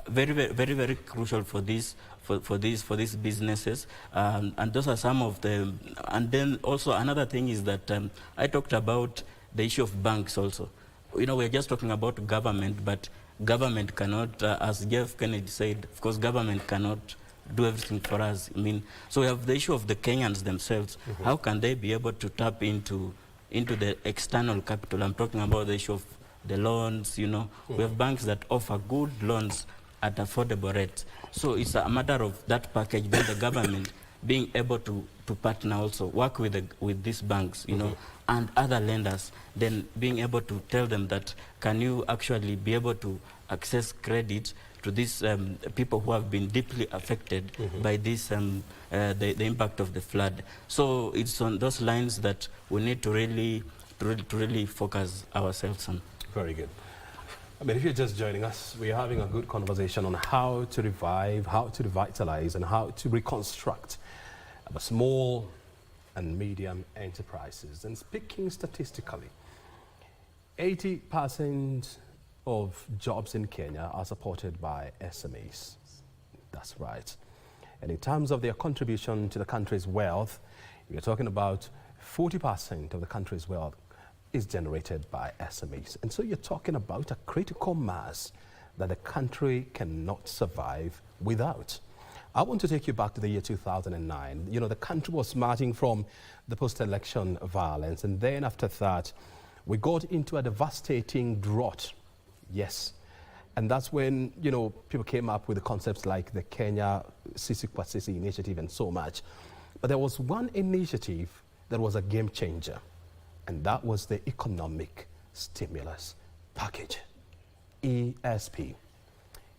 very crucial for this. For these businesses, and those are some of the. And then also another thing is that I talked about the issue of banks also. You know, we're just talking about government, but government cannot, as Jeff Kennedy said, of course, government cannot do everything for us. I mean, so we have the issue of the Kenyans themselves. How can they be able to tap into the external capital? I'm talking about the issue of the loans, you know. We have banks that offer good loans at affordable rates. So it's a matter of that package, then the government being able to partner also, work with these banks, you know, and other lenders, then being able to tell them that can you actually be able to access credit to these people who have been deeply affected by this, the impact of the flood. So it's on those lines that we need to really focus ourselves on. Very good. I mean, if you're just joining us, we're having a good conversation on how to revive, how to revitalize, and how to reconstruct the small and medium enterprises. And speaking statistically, 80% of jobs in Kenya are supported by SMEs. That's right. And in terms of their contribution to the country's wealth, you're talking about 40% of the country's wealth is generated by SMEs. And so you're talking about a critical mass that the country cannot survive without. I want to take you back to the year 2009. You know, the country was marching from the post-election violence, and then after that, we got into a devastating drought. Yes. And that's when, you know, people came up with the concepts like the Kenya Sisi kwa Sisi initiative and so much. But there was one initiative that was a game changer, and that was the Economic Stimulus Package, ESP.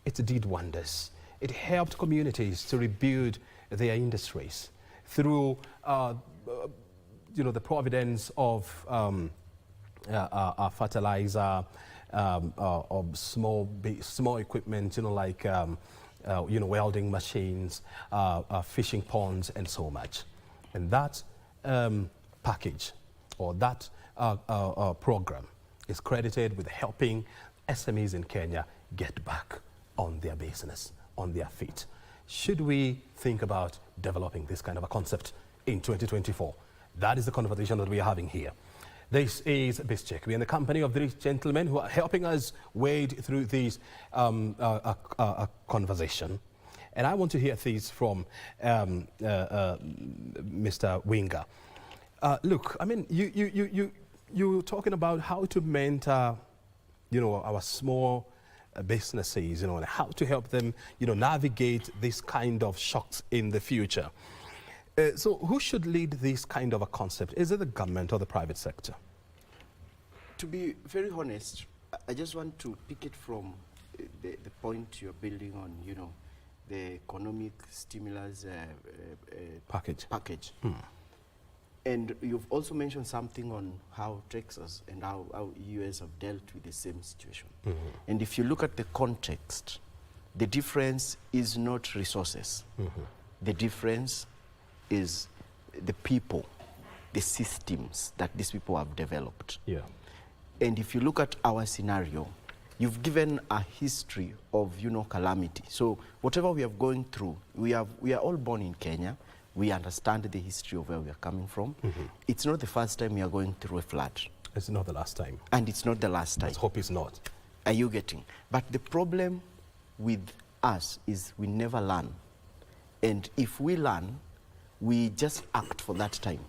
It did wonders. It helped communities to rebuild their industries through, you know, the providence of fertilizer, of small equipment, you know, like you know, welding machines, fishing ponds, and so much. And that package, or that program, is credited with helping SMEs in Kenya get back on their business, on their feet. Should we think about developing this kind of a concept in 2024? That is the conversation that we are having here. This is BizCheck. We're in the company of these gentlemen who are helping us wade through this conversation. And I want to hear things from Mr. Winger. Look, I mean, you're talking about how to mentor, you know, our small businesses, you know, and how to help them, you know, navigate this kind of shocks in the future. So who should lead this kind of a concept? Is it the government or the private sector? To be very honest, I just want to pick it from the point you're building on, you know, the economic stimulus package. And you've also mentioned something on how Texas and how US have dealt with the same situation. And if you look at the context, the difference is not resources. The difference is the people, the systems that these people have developed. Yeah. And if you look at our scenario, you've given a history of, you know, calamity. So whatever we are going through, we are all born in Kenya. We understand the history of where we are coming from. It's not the first time we are going through a flood. It's not the last time. And it's not the last time. Let's hope it's not. Are you getting? But the problem with us is we never learn. And if we learn, we just act for that time.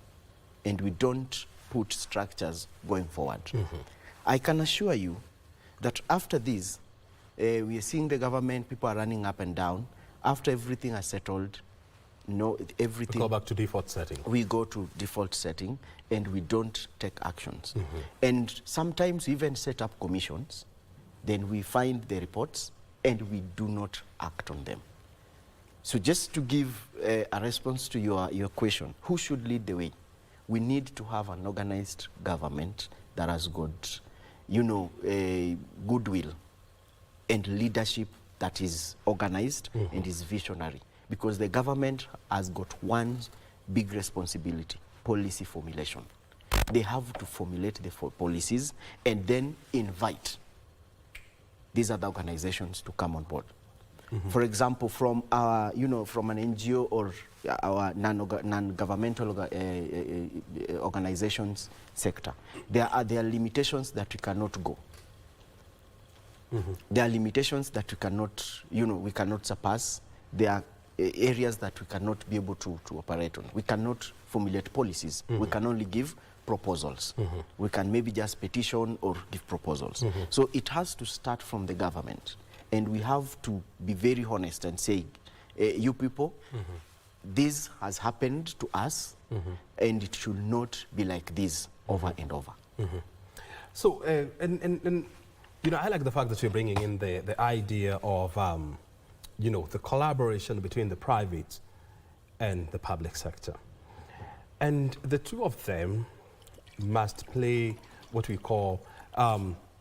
And we don't put structures going forward. I can assure you that after this, we are seeing the government, people are running up and down. After everything is settled, everything. We go back to default setting. We go to default setting and we don't take actions. And sometimes we even set up commissions, then we find the reports and we do not act on them. So just to give a response to your question, who should lead the way? We need to have an organized government that has got, you know, goodwill and leadership that is organized and is visionary. Because the government has got one big responsibility, policy formulation. They have to formulate the policies and then invite these other organizations to come on board. For example, from our, you know, from an NGO or our non-governmental organizations sector, there are limitations that we cannot go. There are limitations that we cannot, you know, we cannot surpass. There are areas that we cannot be able to operate on. We cannot formulate policies. We can only give proposals. We can maybe just petition or give proposals. So it has to start from the government. And we have to be very honest and say, you people, this has happened to us, and it should not be like this over and over. So, and you know, I like the fact that you're bringing in the idea of, you know, the collaboration between the private and the public sector. And the two of them must play what we call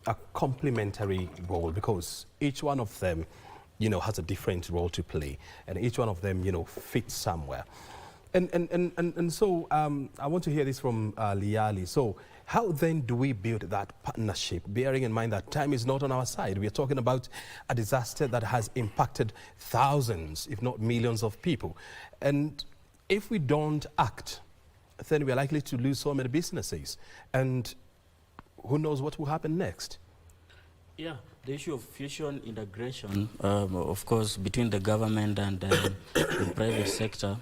a complementary role, because each one of them, you know, has a different role to play, and each one of them, you know, fits somewhere. And so I want to hear this from Liali. So how then do we build that partnership, bearing in mind that time is not on our side? We are talking about a disaster that has impacted thousands, if not millions of people. And if we don't act, then we are likely to lose so many businesses. And who knows what will happen next? Yeah, the issue of fusion integration, of course, between the government and the private sector,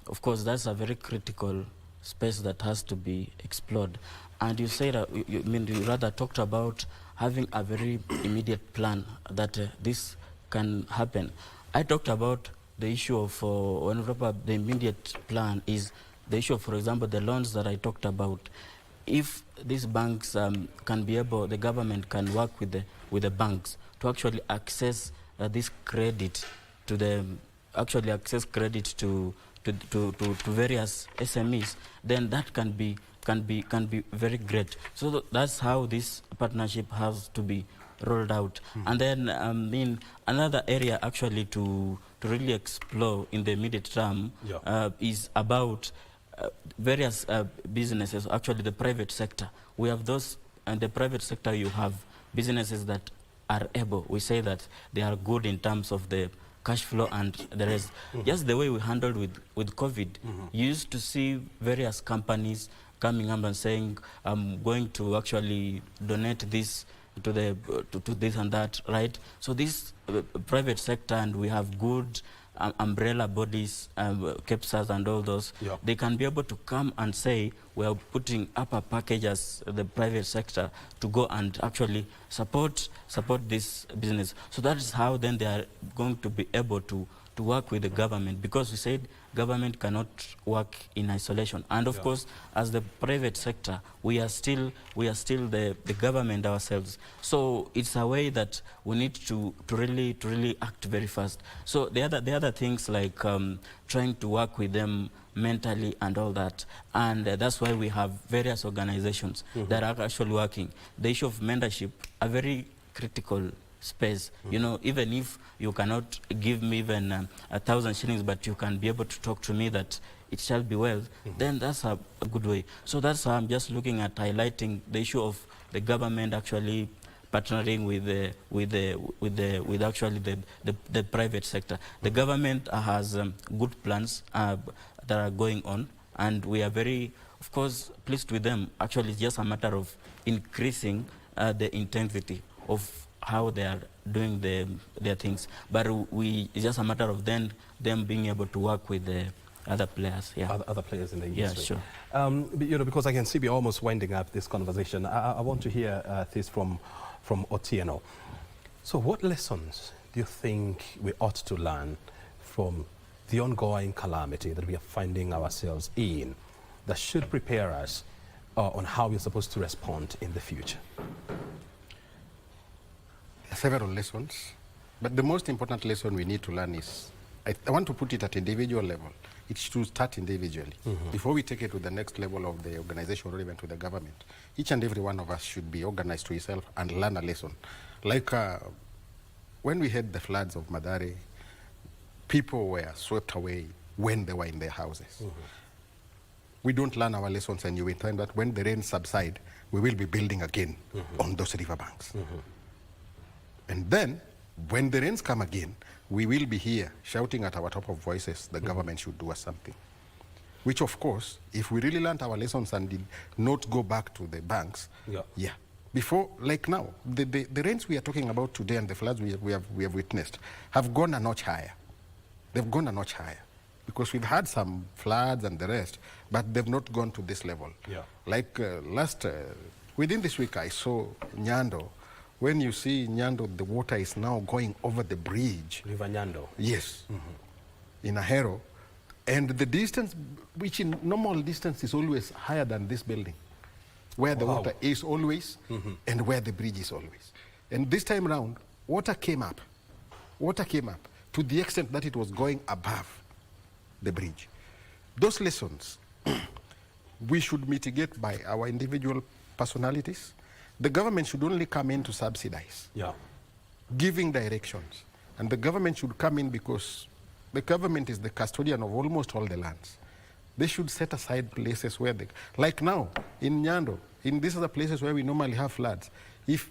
of course, that's a very critical space that has to be explored. And you say that, you rather talked about having a very immediate plan that this can happen. I talked about the issue of, the immediate plan is the issue of, for example, the loans that I talked about. If these banks can be able, the government can work with the banks to actually access this credit to the, to various SMEs, then that can be very great. So that's how this partnership has to be rolled out. And then another area actually to really explore in the immediate term is about various businesses, actually the private sector. We have those, and the private sector you have businesses that are able, we say that they are good in terms of the cash flow and the rest. Just the way we handled with COVID, you used to see various companies coming up and saying, I'm going to actually donate this to this and that, right? So this private sector, and we have good umbrella bodies, KEPSAs and all those, they can be able to come and say, we are putting up a package as the private sector to go and actually support this business. So that is how then they are going to be able to work with the government, because we said government cannot work in isolation. And of course, as the private sector, we are still the government ourselves. So it's a way that we need to really act very fast. So the other things like trying to work with them mentally and all that, and that's why we have various organizations that are actually working. The issue of mentorship, a very critical space. You know, even if you cannot give me even 1,000 shillings, but you can be able to talk to me that it shall be well, then that's a good way. So that's how I'm just looking at highlighting the issue of the government actually partnering with actually the private sector. The government has good plans that are going on, and we are very, of course, pleased with them. Actually, it's just a matter of increasing the intensity of how they are doing their things. But it's just a matter of them being able to work with the other players. Other players in the industry. Yeah, sure. You know, because I can see we're almost winding up this conversation. I want to hear this from Otieno. So what lessons do you think we ought to learn from the ongoing calamity that we are finding ourselves in that should prepare us on how we're supposed to respond in the future? Several lessons, but the most important lesson we need to learn is, I want to put it at individual level. It should start individually. Before we take it to the next level of the organization or even to the government, each and every one of us should be organized to itself and learn a lesson. Like when we had the floods of Madare, people were swept away when they were in their houses. We don't learn our lessons, and you will find that when the rain subside, we will be building again on those riverbanks. And then, when the rains come again, we will be here shouting at our top of voices, the government should do us something. Which, of course, if we really learned our lessons and did not go back to the banks, before, like now, the rains we are talking about today and the floods we have witnessed have gone a notch higher. They've gone a notch higher. Because we've had some floods and the rest, but they've not gone to this level. Like within this week, I saw Nyando. When you see Nyando, the water is now going over the bridge. River Nyando? Yes. In Ahero. And the distance, which in normal distance is always higher than this building, where the water is always and where the bridge is always. And this time around, water came up to the extent that it was going above the bridge. Those lessons we should mitigate by our individual personalities. The government should only come in to subsidize, giving directions. And the government should come in because the government is the custodian of almost all the lands. They should set aside places where they, like now, in Nyando, these are the places where we normally have floods. If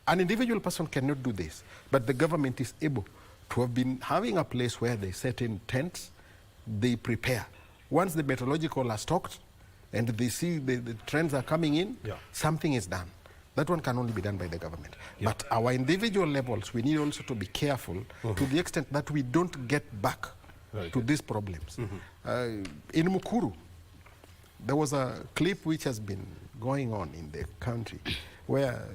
an individual person cannot do this, but the government is able to have been having a place where they set in tents, they prepare. Once the meteorological are stocked and they see the trends are coming in, something is done. That one can only be done by the government. But our individual levels, we need also to be careful to the extent that we don't get back to these problems. In Mukuru, there was a clip which has been going on in the country where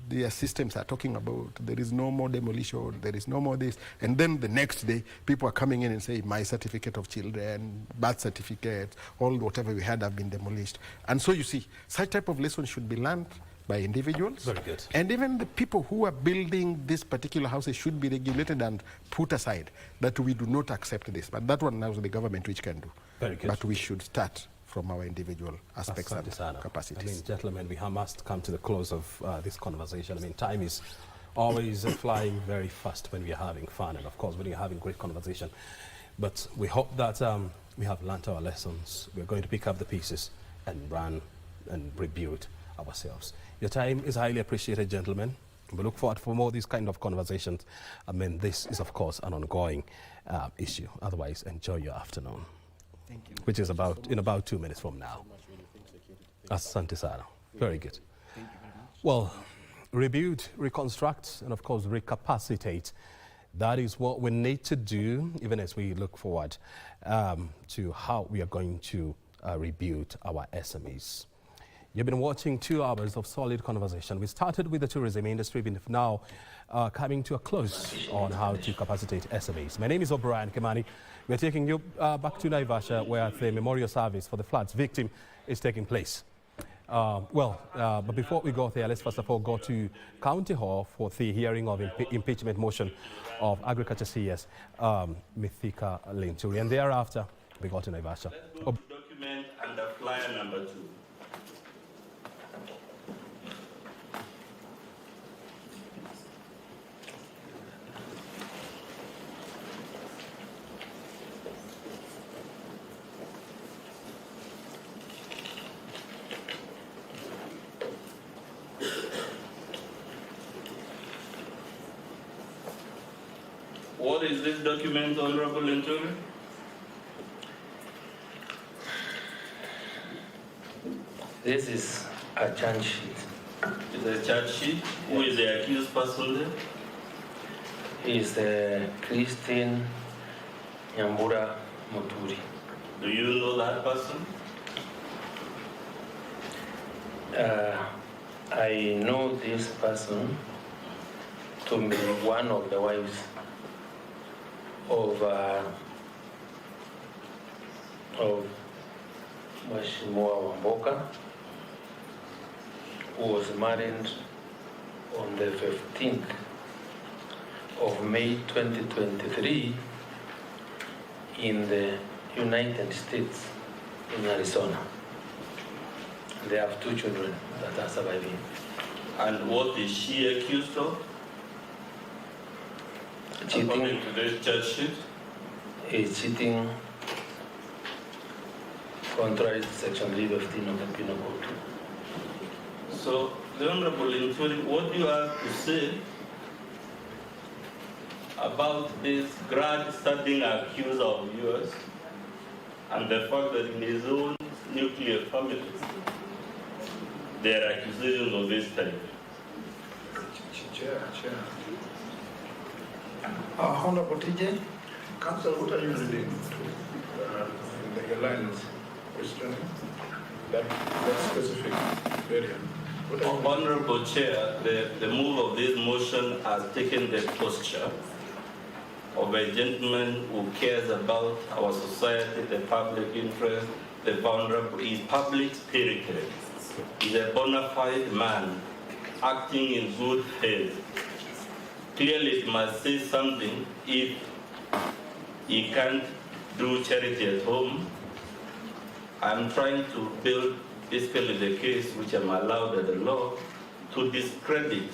their systems are talking about there is no more demolition, there is no more this, and then the next day people are coming in and saying my certificate of children, birth certificate, all whatever we had have been demolished. And so you see, such type of lessons should be learned by individuals. Very good. And even the people who are building these particular houses should be regulated and put aside, that we do not accept this. But that one now is the government which can do. Very good. But we should start from our individual aspects and capacities. I mean, gentlemen, we must come to the close of this conversation. I mean, time is always flying very fast when we are having fun, and of course when we are having great conversation. But we hope that we have learnt our lessons. We're going to pick up the pieces and run and rebuild ourselves. Your time is highly appreciated, gentlemen. We look forward for more of these kind of conversations. I mean, this is, of course, an ongoing issue. Otherwise, enjoy your afternoon. Thank you. Which is in about 2 minutes from now. Asante sana. Very good. Thank you very much. Well, rebuild, reconstruct, and of course recapacitate. That is what we need to do, even as we look forward to how we are going to rebuild our SMEs. You've been watching 2 hours of solid conversation. We started with the tourism industry, but now coming to a close on how to capacitate SMEs. My name is O'Brien Kimani. We're taking you back to Naivasha, where the memorial service for the floods victim is taking place. But before we go there, let's first of all go to County Hall for the hearing of impeachment motion of Agriculture CS Mithika Linturi. And thereafter, we go to Naivasha. Let's go to document under flyer number 2. What is this document, Honorable Linturi? This is a charge sheet. It's a charge sheet. Who is the accused person there? He is Christine Nyambura Muturi. Do you know that person? I know this person to be one of the wives of Mheshimiwa Wamboka, who was married on the 15th of May 2023 in the United States, in Arizona. They have 2 children that are surviving. And what is she accused of? Cheating. According to this charge sheet? Is cheating contrary to Section 315 of the Penal Code. So, the Honorable Linturi, what do you have to say about this grad-studying accuser of yours and the fact that in his own nuclear family there are accusations of this type? Chair. Honorable TJ, Council, what are you reading to the alliance question? That specific area. Honorable Chair, the move of this motion has taken the posture of a gentleman who cares about our society, the public interest, the vulnerable, his public spirited. He's a bona fide man acting in good faith. Clearly it must say something if he can't do charity at home. I'm trying to build basically the case which I'm allowed by the law to discredit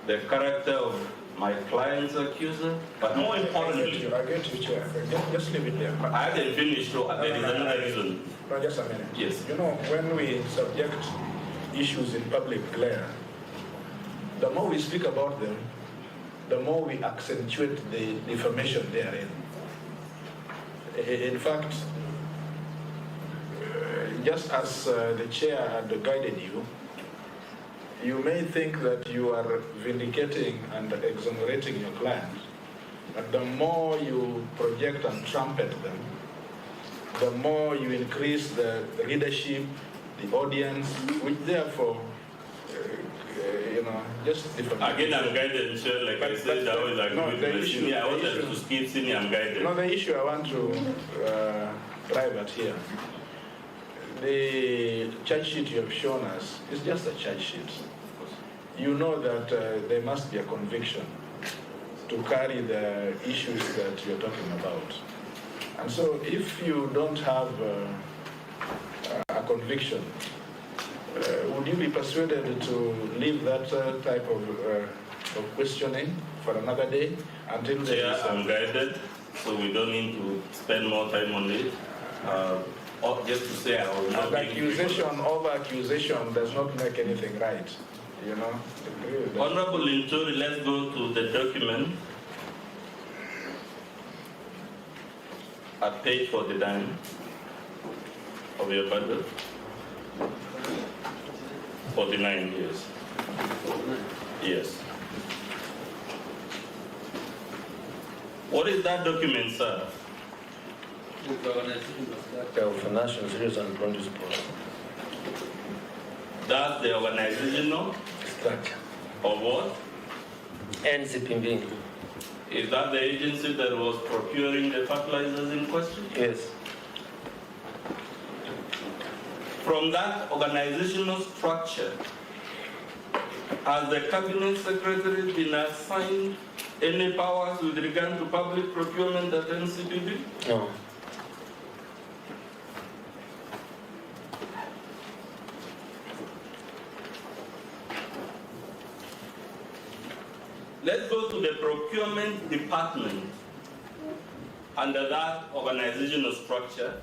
the character of my client's accuser, but more importantly, I get you, Chair. Just leave it there. I haven't finished, so there is another reason. No, just a minute. Yes. You know, when we subject issues in public glare, the more we speak about them, the more we accentuate the information therein. In fact, just as the chair had guided you, you may think that you are vindicating and exonerating your client, but the more you project and trumpet them, the more you increase the readership, the audience, which therefore, just different. Again, I'm guided, sir, like I said, I always agree with the senior. I wanted to skip senior, I'm guided. No, the issue I want to drive at here, the charge sheet you have shown us is just a charge sheet. You know that there must be a conviction to carry the issues that you're talking about. And so if you don't have a conviction, would you be persuaded to leave that type of questioning for another day until there is... I'm guided, so we don't need to spend more time on it. Just to say I will not... Accusation over accusation does not make anything right, you know? Honorable Linturi, let's go to the document at page 49 of your bundle. 49 years. Yes. What is that document, sir? Of National Serious and Produce Policy. That's the organizational structure of what? NCPB. Is that the agency that was procuring the fertilizers in question? Yes. From that organizational structure, has the cabinet secretary been assigned any powers with regard to public procurement at NCPB? No. Let's go to the procurement department under that organizational structure.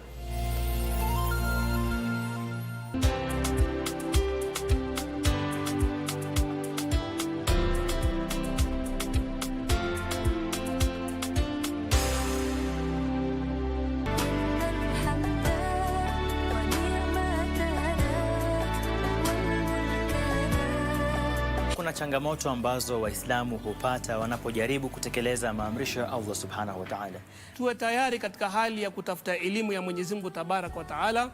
Kuna changamoto ambazo Waislamu hupata wanapojaribu kutekeleza maamrisho ya Allah Subhanahu wa Ta'ala. Tuwe tayari katika hali ya kutafuta elimu ya Mwenyezi Mungu Tabaraka wa Ta'ala.